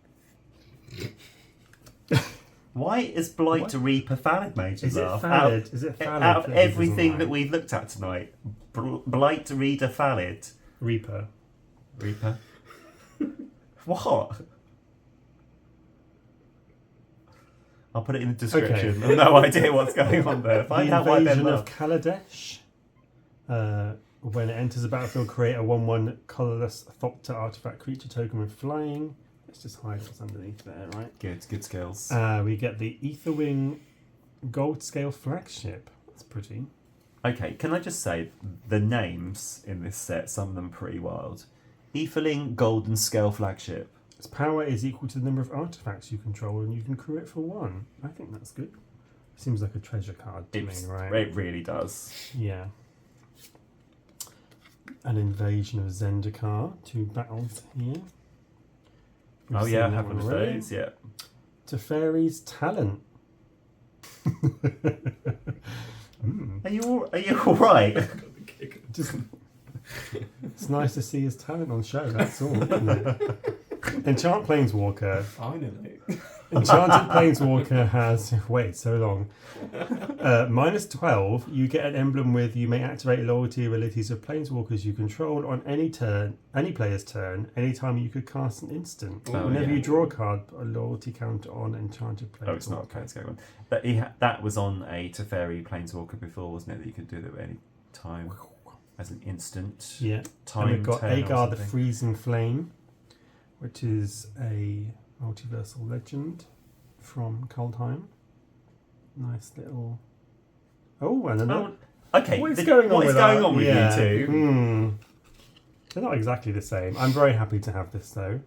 Why is Blight What? Reaper valid, Major? Is it Laugh? valid? Is it valid? Out of that he doesn't everything that like? we've looked at tonight, Blight Reader valid. Reaper. Reaper. What? I'll put it in the description. Okay. I've no idea what's going on there. Find The out why they're invasion of not. Kaladesh. When it enters the battlefield, create a 1/1 colorless Thopter artifact creature token with flying. Let's just hide what's underneath there, right? Good skills. We get the Aetherwing Gold Scale Flagship. That's pretty. Okay, can I just say the names in this set, some of them pretty wild. Aetherling Golden Scale Flagship. Its power is equal to the number of artifacts you control, and you can crew it for 1. I think that's good. Seems like a treasure card to me, right? It really does. Yeah. An invasion of Zendikar. 2 battles here. We've Oh yeah, I seen that have one of already. those, yeah. Teferi's Talent. Are you all right? Just, it's nice to see his talent on show, that's all. Isn't it? Enchant Planeswalker. Finally. Enchanted Planeswalker has... Wait, so long. -12, you get an emblem with you may activate loyalty abilities of Planeswalkers you control on any player's turn, anytime you could cast an instant. Oh, Whenever yeah. you draw a card, put a loyalty counter on Enchanted Planeswalker. Oh, it's not okay. It's going on. But that was on a Teferi Planeswalker before, wasn't it? That you could do that at any time as an instant. Yeah. Time. And we've got turn or Agar the something. Freezing Flame, which is a multiversal legend from Kaldheim. Nice little... Oh, and another... Okay. What is going on with you two? They're not exactly the same. I'm very happy to have this, though.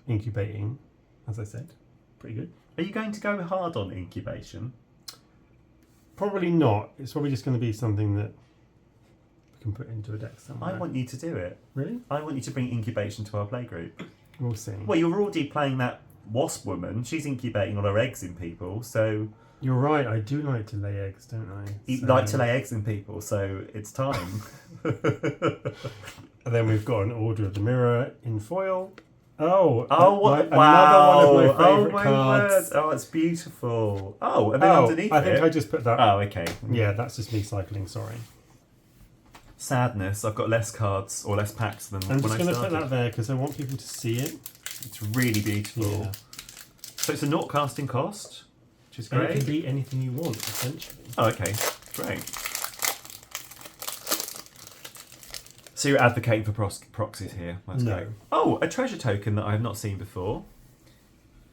Incubating, as I said. Pretty good. Are you going to go hard on incubation? Probably not. It's probably just going to be something that we can put into a deck somewhere. I want you to do it. Really? I want you to bring incubation to our playgroup. We'll see. Well, you're already playing that wasp woman. She's incubating all her eggs in people, so You're right. I do like to lay eggs, don't I? you So- like to lay eggs in people, so it's time. And then we've got an Order of the Mirror in foil. Oh, Wow! another one of my Oh favourite my cards. word! Oh, it's beautiful. Oh, and then underneath I think it. I just put that. Oh, okay. Yeah, that's just me cycling. Sorry. Sadness. I've got less cards or less packs than I'm when just I going to started. put that there because I want people to see it. It's really beautiful. Yeah. So it's a naught casting cost, which is And it great. can be anything you want, essentially. Oh, okay. Great. So you're advocating for proxies here. That's No. great. Oh, a treasure token that I have not seen before.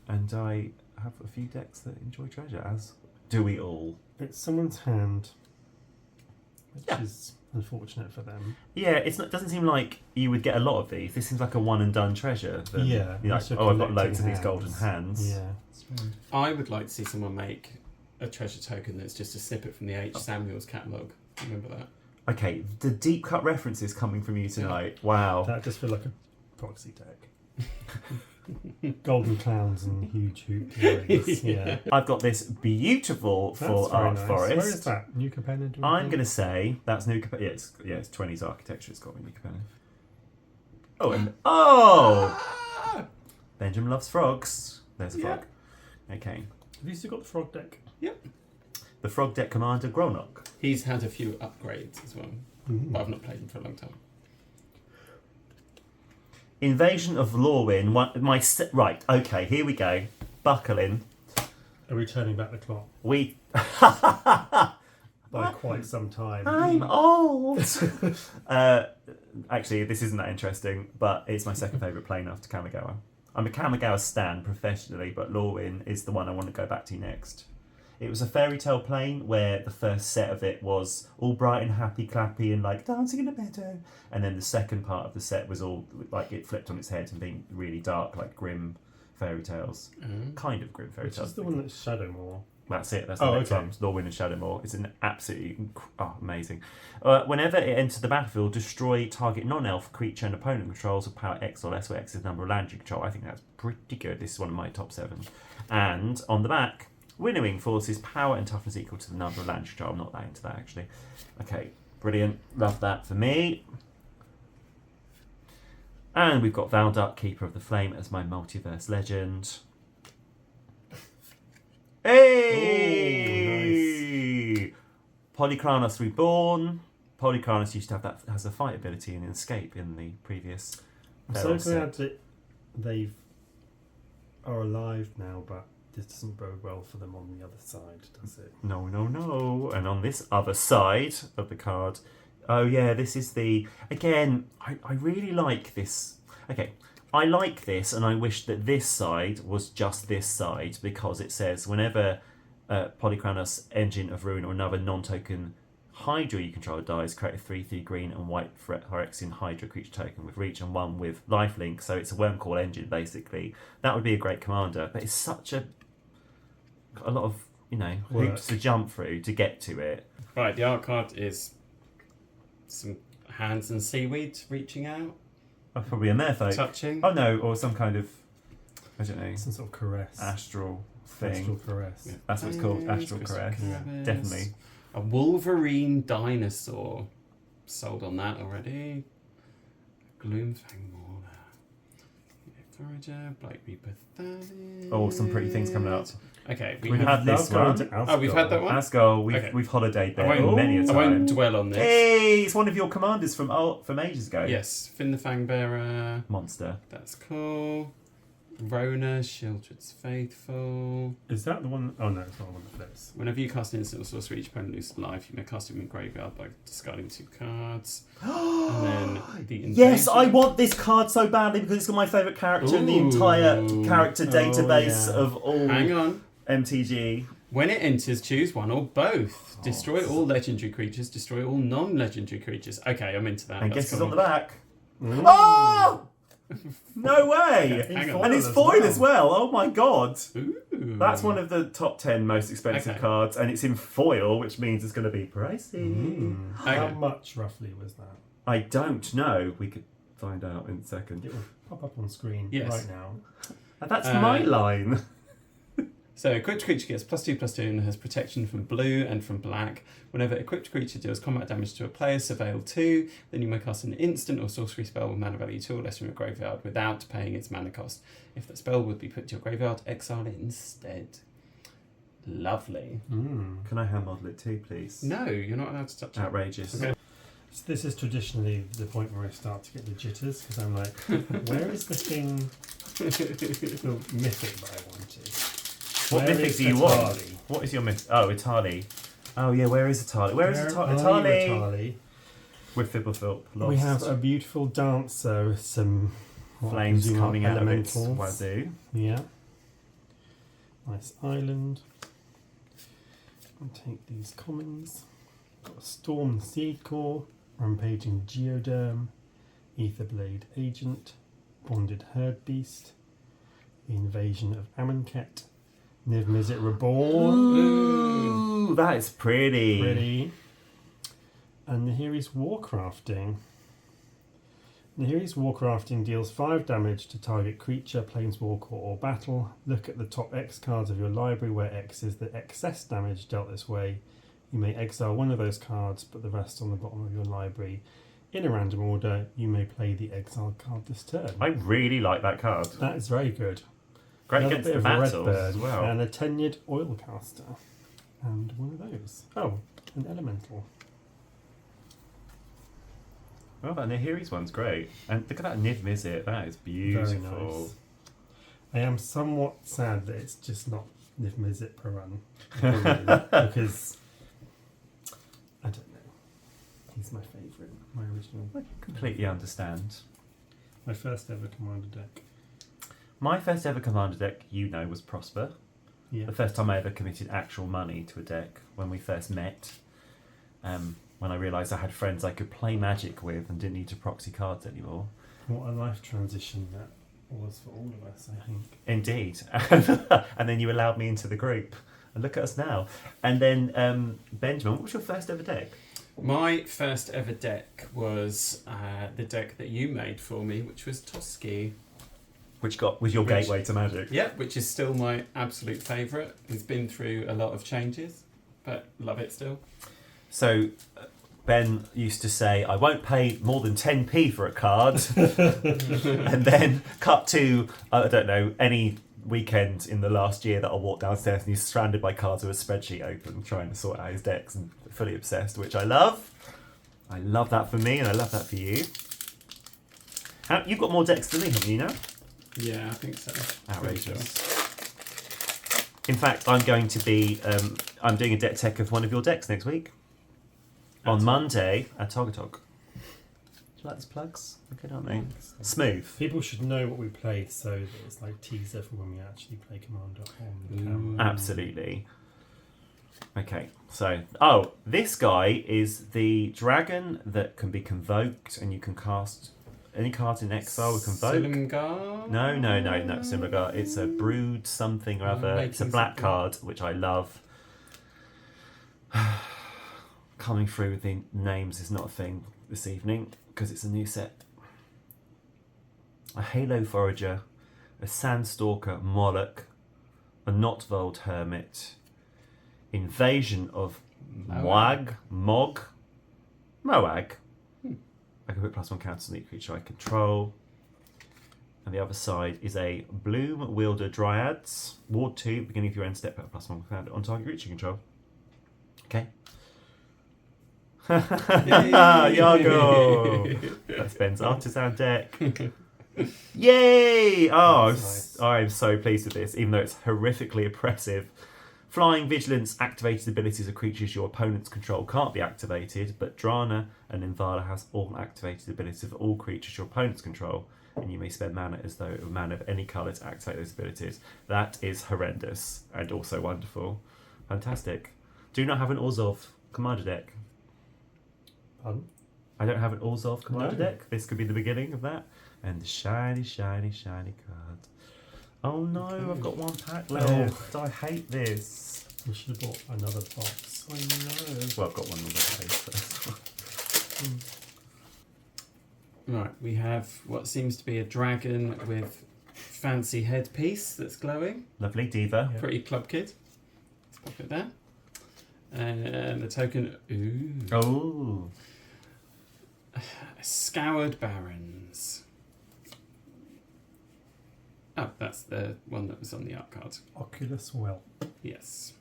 And I have a few decks that enjoy treasure, as do we all. It's someone's hand, which Yeah. is unfortunate for them. Yeah, it doesn't seem like you would get a lot of these. This seems like a one and done treasure. Than, Yeah, you know, unless you're I've got collecting loads of these golden hands. Yeah. I would like to see someone make a treasure token that's just a snippet from the H. Samuels catalogue. Remember that? Okay, the deep cut references coming from you tonight. Wow. That just feel like a proxy deck. Golden clowns and huge hoop earrings. Yeah. I've got this beautiful That's full very art nice. forest. Where is that? New Capenna? I'm going to say that's New Capenna. Yeah, it's 20s architecture. It's got to be New Capenna. Oh, and Benjamin loves frogs. There's a frog. Okay. Have you still got the frog deck? The frog deck commander Gronok. He's had a few upgrades as well, but I've not played him for a long time. Invasion of Lorwyn. Right. Okay. Here we go. Buckle in. Are we turning back the clock? We. By quite some time. I'm old. Actually, this isn't that interesting, but it's my second favourite plane after Kamigawa. I'm a Kamigawa stan professionally, but Lorwyn is the one I want to go back to next. It was a fairy tale plane where the first set of it was all bright and happy clappy and like dancing in a meadow, and then the second part of the set was all like it flipped on its head and being really dark, like grim fairy tales, kind of grim fairy Which tales. is the one that's Shadowmoor. That's it. That's the next one. Lorwyn and Shadowmoor. It's an absolutely amazing. Whenever it enters the battlefield, destroy target non-elf creature and opponent controls of power X or less, where X is the number of lands you control. I think that's pretty good. This is one of my top 7. And on the back, winnowing forces power and toughness equal to the number of lands you control. I'm not that into that actually. Okay, brilliant. Love that for me. And we've got Valdark, Keeper of the Flame, as my multiverse legend. Polychronos Reborn. Polychronos used to have that has a fight ability and an escape in the previous. I'm Feral so glad set. that they are alive now, but this doesn't bode well for them on the other side, does it? No. And on this other side of the card, oh yeah, this is the again. I really like this. Okay. I like this, and I wish that this side was just this side, because it says whenever Polychronos, Engine of Ruin, or another non-token Hydra you control dies, create a 3/3 green and white Phyrexian Hydra creature token with reach and 1 with lifelink, so it's a Wormcall engine basically. That would be a great commander, but it's such a lot of, hoops to jump through to get to it. Right, the art card is some hands and seaweeds reaching out, Probably a merfolk. touching. Oh no, or some kind of, I don't know, Some sort of caress. astral thing. Astral caress. Yeah. That's what it's called, astral Crystal caress. Carapace. Definitely. A Wolverine dinosaur. Sold on that already. Gloomfang Mauler. Forager, Blight Reaper Thalys. Oh, some pretty things coming up. Okay, We've had this one. Oh, we've had that one? Asgol, Okay. we've holidayed I there won't, many a I time. won't dwell on this. Hey, it's one of your commanders from ages ago. Yes, Finn the Fangbearer. Monster. That's cool. Rona, Shieldred's Faithful. Is that the one? Oh no, it's not the one that flips. Whenever you cast an instant or sorcery, each opponent loses life. You may cast him in graveyard by discarding 2 cards. And then the Yes, I invasion. want this card so badly because it's got my favourite character in the entire Ooh. character database yeah. of all Hang on. MTG. When it enters, choose one or both. Destroy all legendary creatures. Destroy all non-legendary creatures. Okay, I'm into that. And That's guess who's cool. on the back? Mm. Oh! No way! Hang on. And it's foil as well. Oh my god. Ooh. That's one of the top 10 most expensive Okay. cards, and it's in foil, which means it's going to be pricey. Mm. How Okay. much roughly was that? I don't know. We could find out in a second. It will pop up on screen Yes. right now. And that's my line. So, equipped creature gets +2/+2 and has protection from blue and from black. Whenever equipped creature deals combat damage to a player, surveil 2, then you may cast an instant or sorcery spell with mana value 2 or less from your graveyard without paying its mana cost. If that spell would be put to your graveyard, exile it instead. Lovely. Mm. Can I hand model it too, please? No, you're not allowed to touch it. Outrageous. Okay. So this is traditionally the point where I start to get the jitters because I'm like, where is the thing, the mythic that I wanted? What Where mythic is do you want? Atali? What is your mythic? Oh, Itali. Oh yeah, where is Itali? Where is Where Itali? are you, Atali? With Fibblethorpe lost. We have a beautiful dancer with some what I flames presume are coming out of its elementals. wazoo. Yeah. Nice island. I'll take these commons. Got a Storm Seed Core, Rampaging Geoderm, Etherblade Agent, Bonded Herd Beast, The Invasion of Amonkhet, Niv Mizzet Reborn. Ooh, that is pretty. Pretty. And Nahiri's Warcrafting. Nahiri's Warcrafting deals 5 damage to target creature, planeswalker, or battle. Look at the top X cards of your library, where X is the excess damage dealt this way. You may exile one of those cards, but the rest on the bottom of your library. In a random order, you may play the exiled card this turn. I really like that card. That is very good. Great Another against bit the of a battles Redbird as well. and a tenured Oilcaster. And one of those. Oh, an Elemental. Well, that Nahiri's one's great. And look at that Niv Mizzet. That is beautiful. Very nice. I am somewhat sad that it's just not Niv Mizzet per run. Because, I don't know. He's my favourite. My original. I completely understand. My first ever commander deck. My first ever commander deck, was Prosper. Yeah. The first time I ever committed actual money to a deck when we first met. When I realised I had friends I could play Magic with and didn't need to proxy cards anymore. What a life transition that was for all of us, I think. Indeed. And then you allowed me into the group. And look at us now. And then, Benjamin, what was your first ever deck? My first ever deck was the deck that you made for me, which was Toski. Which was your Which- gateway to Magic? Yeah, which is still my absolute favourite. It's been through a lot of changes, but love it still. So, Ben used to say, I won't pay more than 10p for a card. And then cut to, I don't know, any weekend in the last year that I'll walk downstairs and he's surrounded by cards with a spreadsheet open, trying to sort out his decks and fully obsessed, which I love. I love that for me, and I love that for you. You've got more decks than me, haven't you, now? Yeah, I think so. Outrageous. In fact, I'm going to be I'm doing a deck tech of one of your decks next week. On Monday at Togatog. Do you like these plugs? They're good, aren't they? Smooth. People should know what we played so that it's like teaser for when we actually play Commander on the camera. Absolutely. Okay, so this guy is the dragon that can be convoked, and you can cast any cards in exile with convoke. Silumgar? No, Silumgar. It's a brood something or other. It's a black card, which I love. Coming through with the names is not a thing this evening because it's a new set. A Halo Forager, a Sandstalker Moloch, a Notvold Hermit, Invasion of Moag. I can put +1 counters on each creature I control. And the other side is a Bloom Wielder Dryads. Ward 2, beginning of your end step, put +1 counter on target creature control. Okay. Yago! That's Ben's Artisan deck. Yay! Oh, Nice. I'm so pleased with this, even though it's horrifically oppressive. Flying Vigilance activated abilities of creatures your opponents control can't be activated, but Drana and Invala has all activated abilities of all creatures your opponents control, and you may spend mana as though a mana of any colour to activate those abilities. That is horrendous and also wonderful. Fantastic. Do not have an Orzhov commander deck. Pardon? I don't have an Orzhov commander No. deck. This could be the beginning of that. And the shiny, shiny, shiny card. Oh no, Okay. I've got one pack left. I hate this. We should have bought another box. I know. Well, I've got one on the place. Right, we have what seems to be a dragon with fancy headpiece that's glowing. Lovely diva. Yeah. Pretty club kid. Let's pop it there. And the token. Ooh. Oh. Scoured Barons. Oh, that's the one that was on the art card. Oculus Well. Yes.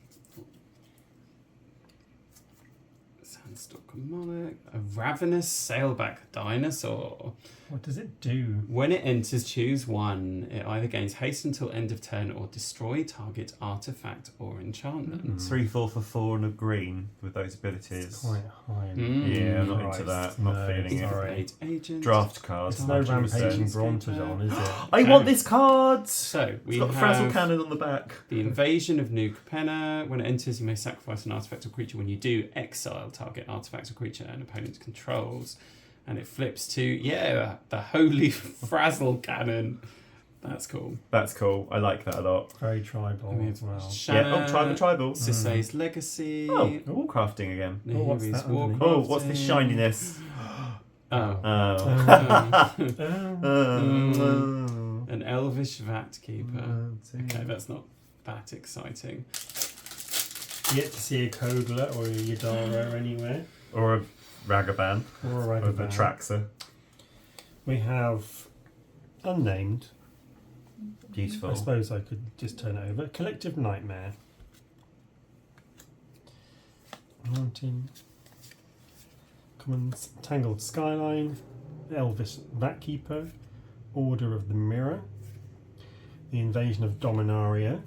Sandstalker Monarch. A Ravenous Sailback Dinosaur. What does it do? When it enters, choose one. It either gains haste until end of turn or destroy target artifact or enchantment. 3/4 for 4 and a green with those It's abilities. quite high. Yeah, I'm not Christ. into that. Not No, feeling it. sorry. Eight agent. Draft cards. It's no 100%. rampaging Brontodon, is it? I want this card! So we It's got the have Frazzle Cannon on the back. the Invasion of New Capenna. When it enters, you may sacrifice an artifact or creature. When you do, exile target artifact or creature an opponent controls. And it flips to, the Holy Frazzle Cannon. That's cool. That's cool. I like that a lot. Very tribal And we have as well. Tribal. Sisay's Legacy. Oh, wall crafting again. Oh, what's Nehiri's that underneath? Oh, what's this Warcrafting. shininess? Oh. Oh. An Elvish Vat Keeper. Okay, that's not that exciting. Yet to see a Kogla or a Yadara anywhere. Or a Ragavan. Or a Or a Ragavan. Traxer. We have unnamed. Beautiful. I suppose I could just turn it over. Collective Nightmare. Mountain. Common Tangled Skyline. Elvis Vatkeeper. Order of the Mirror. The Invasion of Dominaria.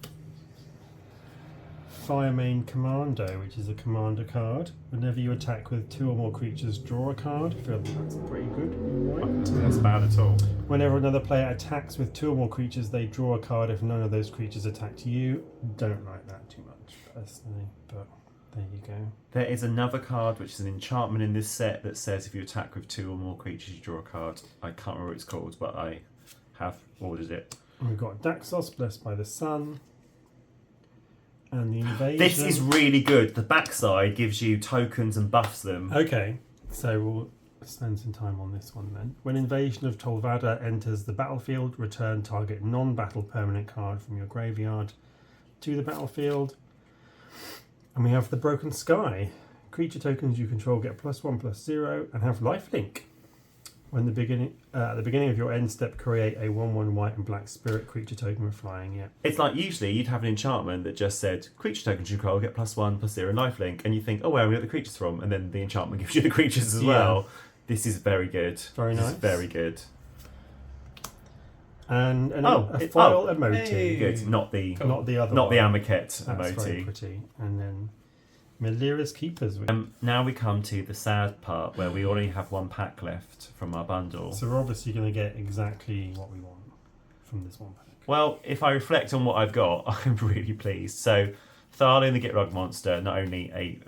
Firemane Commando, which is a commander card. Whenever you attack with 2 or more creatures, draw a card. I feel that's pretty good. I don't think that's bad at all. Whenever another player attacks with 2 or more creatures, they draw a card if none of those creatures attack you. Don't like that too much, personally, but there you go. There is another card which is an enchantment in this set that says if you attack with 2 or more creatures, you draw a card. I can't remember what it's called, but I have ordered it. And we've got Daxos, Blessed by the Sun. And the Invasion. This is really good. The backside gives you tokens and buffs them. Okay, so we'll spend some time on this one then. When Invasion of Tolvada enters the battlefield, return target non-battle permanent card from your graveyard to the battlefield. And we have the Broken Sky. Creature tokens you control get +1/+0 and have lifelink. When at the beginning of your end step, create a 1/1 white and black spirit creature token with flying. Yeah. It's like usually you'd have an enchantment that just said creature token control get +1/+0 lifelink, and you think, oh, where are we get the creatures from? And then the enchantment gives you the creatures as well. This is very good. Very This nice. is very good. And a foil emoji. Hey. Good. Not the Not the other not the one. Amaket That's very emoji. pretty. And then Melira's Keepers. Now we come to the sad part where we already have one pack left from our bundle. So we're obviously going to get exactly what we want from this one pack. Well, if I reflect on what I've got, I'm really pleased. So, Tharlin the Gitrog monster, not only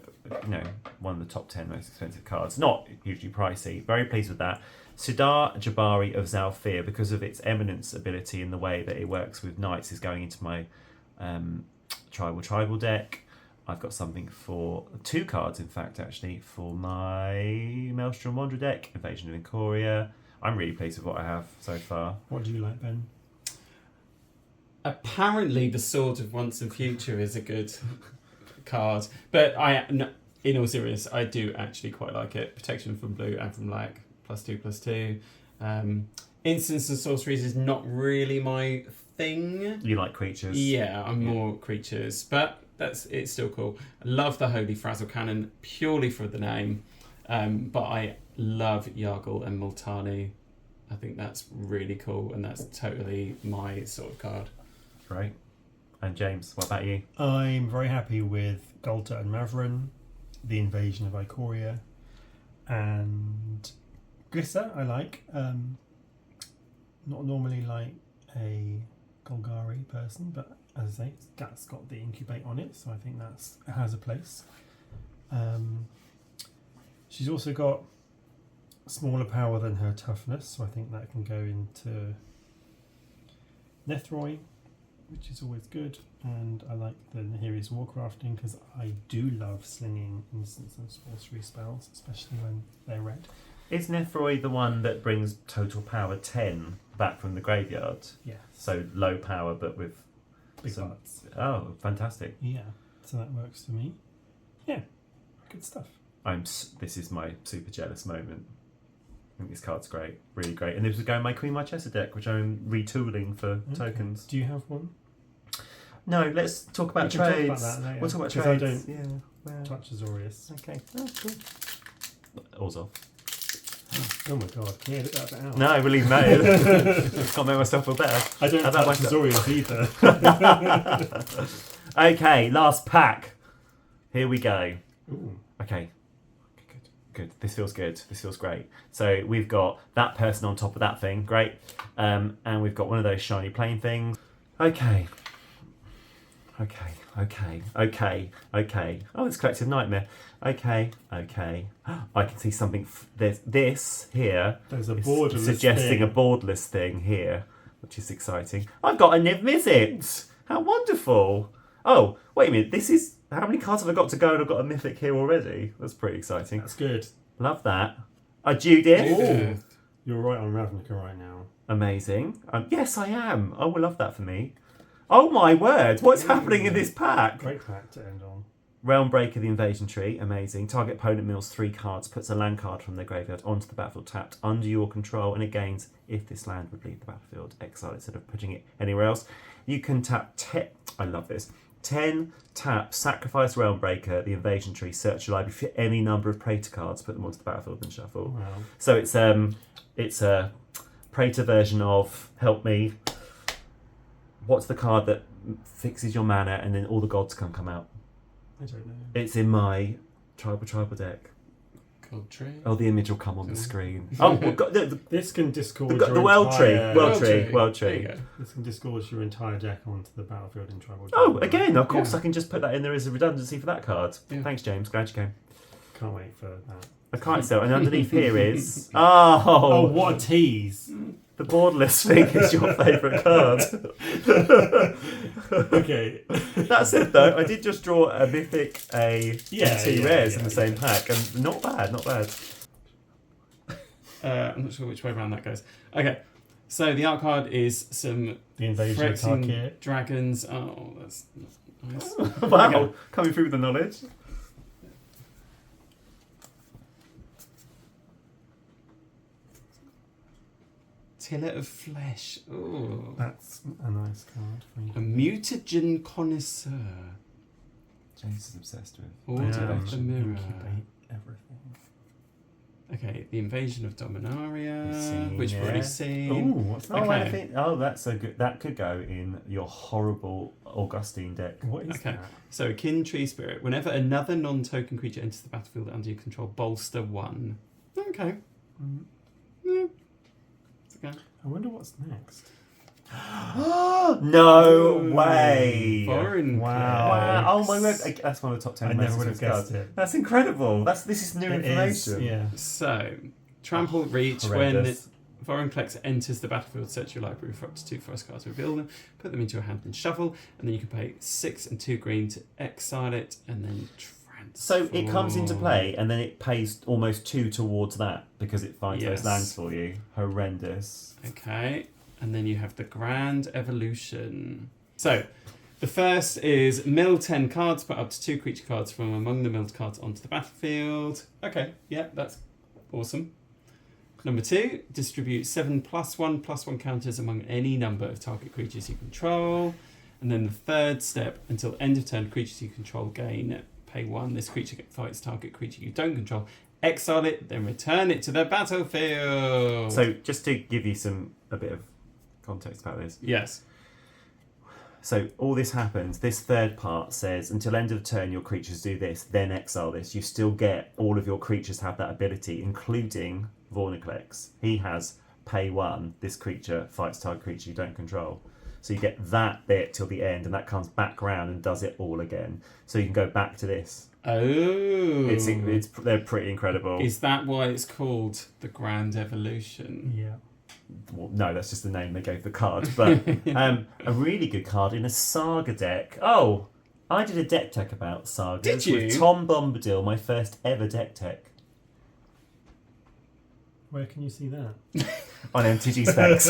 one of the top 10 most expensive cards, not hugely pricey, very pleased with that. Sidar Jabari of Zalfir, because of its eminence ability in the way that it works with knights, is going into my tribal deck. I've got something for 2 cards, in fact, actually, for my Maelstrom Wanderer deck, Invasion of Ikoria. I'm really pleased with what I have so far. What do you like, Ben? Apparently, the Sword of Once and Future is a good card, but in all seriousness, I do actually quite like it. Protection from blue and from black, +2/+2. Instants and sorceries is not really my thing. You like creatures? Yeah, I'm more creatures, but it's still cool. I love the Holy Frazzle Cannon purely for the name, but I love Yargle and Multani. I think that's really cool, and that's totally my sort of card. Great. And James, what about you? I'm very happy with Golta and Mavrin, the Invasion of Ikoria, and Glitter. I like. Not normally like a Golgari person, but as I say, that's got the incubate on it, so I think it has a place. She's also got smaller power than her toughness, so I think that can go into Nethroi, which is always good. And I like the Nahiri's Warcrafting because I do love slinging instants and sorcery spells, especially when they're red. Is Nethroi the one that brings total power 10 back from the graveyard? Yeah. So low power but with Big some... butts. Oh, fantastic. Yeah. So that works for me. Yeah. Good stuff. This is my super jealous moment. I think this card's great. Really great. And this was going my Queen Marchesa deck, which I'm retooling for tokens. Do you have one? No, let's talk about We can talk trades. about that later, We'll talk about 'cause I trades. don't Yeah. touch Azorius. Okay. Oh, cool. All's off. Oh my god, can you edit that bit out? No, believe me. Can't make myself feel better. I don't How about touch myself? Azorius either. Okay, last pack. Here we go. Ooh. Okay. Good. This feels good. This feels great. So we've got that person on top of that thing. Great. And we've got one of those shiny plane things. Okay. Oh, it's Collective Nightmare. Okay. I can see something. There's this here. There's a is borderless suggesting thing. a borderless thing here, which is exciting. I've got a Niv Mizzet. How wonderful. Oh, wait a minute. This is... How many cards have I got to go and I've got a Mythic here already? That's pretty exciting. That's good. Love that. A Judith. Ooh. You're right on Ravnica right now. Amazing. Yes, I am. I will love that for me. Oh my word. What's happening in this pack? Great pack to end on. Realm Breaker, the Invasion Tree. Amazing. Target opponent mills 3 cards, puts a land card from their graveyard onto the battlefield tapped under your control, and it gains if this land would leave the battlefield. Exile instead of putting it anywhere else. You can tap 10. I love this. 10 tap, sacrifice Realm Breaker, the Invasion Tree, search your library for any number of Praetor cards, put them onto the battlefield and shuffle. Wow. So it's a Praetor version of, help me, what's the card that fixes your mana and then all the gods can come out? I don't know. It's in my tribal deck. Gold Tree. Oh, the image will come on the screen. Oh, well, This can disgorge the World Tree. World Tree. There you go. This can disgorge your entire deck onto the battlefield in tribal. Oh, Tribal. again, of course, Yeah. I can just put that in there as a redundancy for that card. Yeah. Thanks, James. Glad you came. Can't wait for that. I can't sell. And underneath here is... Oh, Oh, what a tease! the borderless thing is your favourite card. Okay. That said, though, I did just draw a Mythic, a MT Rares in the same yeah. pack, and not bad, not bad. I'm not sure which way around that goes. Okay, so the art card is some The invasion of Phyrexian Tarkir. dragons. Oh, that's not nice. Wow, Okay. coming through with the knowledge. Tiller of Flesh. Ooh. That's a nice card for you. A mutagen connoisseur. James is obsessed with Order of the Mirror. Incubate everything. Okay, the Invasion of Dominaria, We've seen which we've it. already seen. Ooh, what's that? Oh, Okay. I think. Oh, that's so good. That could go in your horrible Augustine deck. What is Okay. that? So, Kin Tree Spirit. Whenever another non-token creature enters the battlefield under your control, bolster 1. Okay. Mm. Yeah. It's okay. I wonder what's next. No way! Foreign Wow! Oh my word! clicks. That's one of the top 10 I never messages would have guessed it. That's incredible. This is new It is, information. yeah. So, Trample Reach. Horrendous. When Foreign Plex enters the battlefield, search your library for up to 2 forest cards, reveal them, put them into your hand and shuffle, and then you can pay 6 and 2 green to exile it, and then transform. So it comes into play, and then it pays almost 2 towards that because it finds Yes. those lands for you. Horrendous. Okay, and then you have the Grand Evolution. So, the first is mill 10 cards, put up to 2 creature cards from among the milled cards onto the battlefield. Okay, yeah, that's awesome. Number 2, distribute 7 +1/+1 counters among any number of target creatures you control. And then the third step, until end of turn, creatures you control gain pay 1. This creature fights target creature you don't control. Exile it, then return it to the battlefield. So just to give you a bit of context about this. Yes. So all this happens, this third part says, until end of turn your creatures do this, then exile this. You still get all of your creatures have that ability, including Vorniclex. He has pay 1, this creature fights target creature you don't control. So you get that bit till the end, and that comes back round and does it all again. So you can go back to this. Oh. They're pretty incredible. Is that why it's called the Grand Evolution? Yeah. Well, no, that's just the name they gave the card. But a really good card in a Saga deck. Oh, I did a deck tech about Sagas Did you? with Tom Bombadil, my first ever deck tech Where can you see that? on MTG Specs.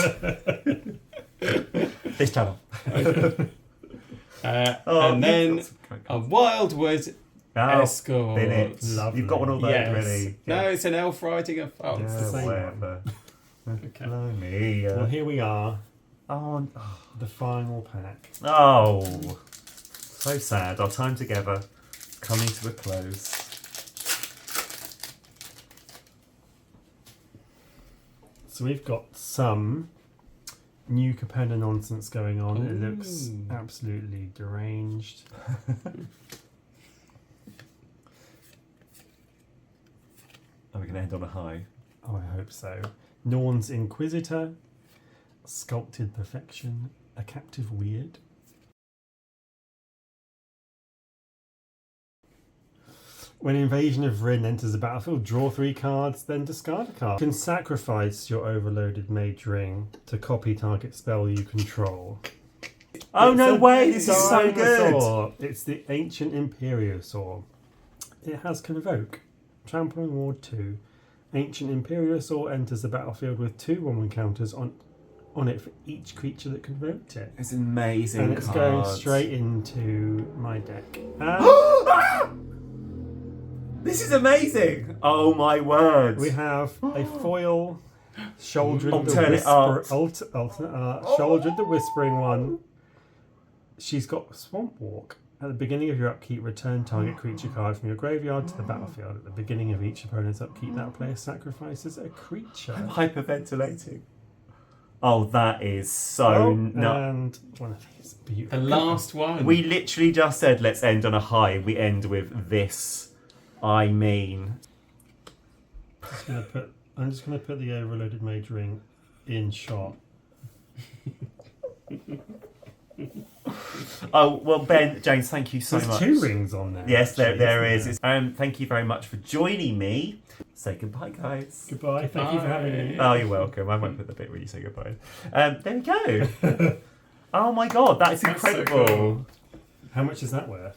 This channel. And then a Wildwood Escort. Bin it. Lovely. You've got one all there Yes. already. No, it's an elf riding a fox. Yeah. the same whatever. Okay. Blimey. Well, here we are, Oh, the final pack. oh, so sad. Our time together coming to a close. So we've got some new Capenna nonsense going on. It looks Ooh. absolutely deranged. Are we going to end on a high? Oh, I hope so. Norn's Inquisitor, Sculpted Perfection, a Captive Weird. When Invasion of Rin enters the battlefield, draw 3 cards, then discard a card. You can sacrifice your overloaded Mage Ring to copy target spell you control. Oh, It's no a way! This is so good! dinosaur. It's the Ancient Imperiosaur. It has Convoke, Trampling Ward 2. Ancient Imperiosaur enters the battlefield with 2 1/1 counters on it for each creature that convoked it. It's amazing. And it's going straight into my deck. This is amazing! Oh my word! We have a foil Shouldred Alternate art. alternate art. Shouldred the Whispering One. She's got Swamp Walk. At the beginning of your upkeep, return target creature card from your graveyard to the battlefield. At the beginning of each opponent's upkeep, that player sacrifices a creature. I'm hyperventilating. Oh, that is so and one of these The beautiful. last one. We literally just said let's end on a high. We end with this. I mean, I'm just gonna put the overloaded Mage Ring in shot. oh well, Ben, James, thank you so There's much. 2 rings on there. Yes, there actually, is. isn't Thank you very much for joining me. Say goodbye, guys. Goodbye. Thank you for having me. Oh, you're welcome. I won't put the bit where you say goodbye. There we go. Oh my god, that is That's so incredible. cool. How much is that worth?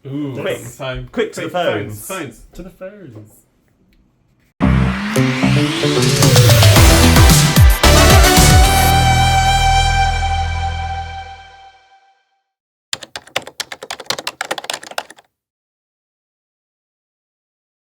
Ooh, Quick. so Quick to the phones. Phones. To the phones.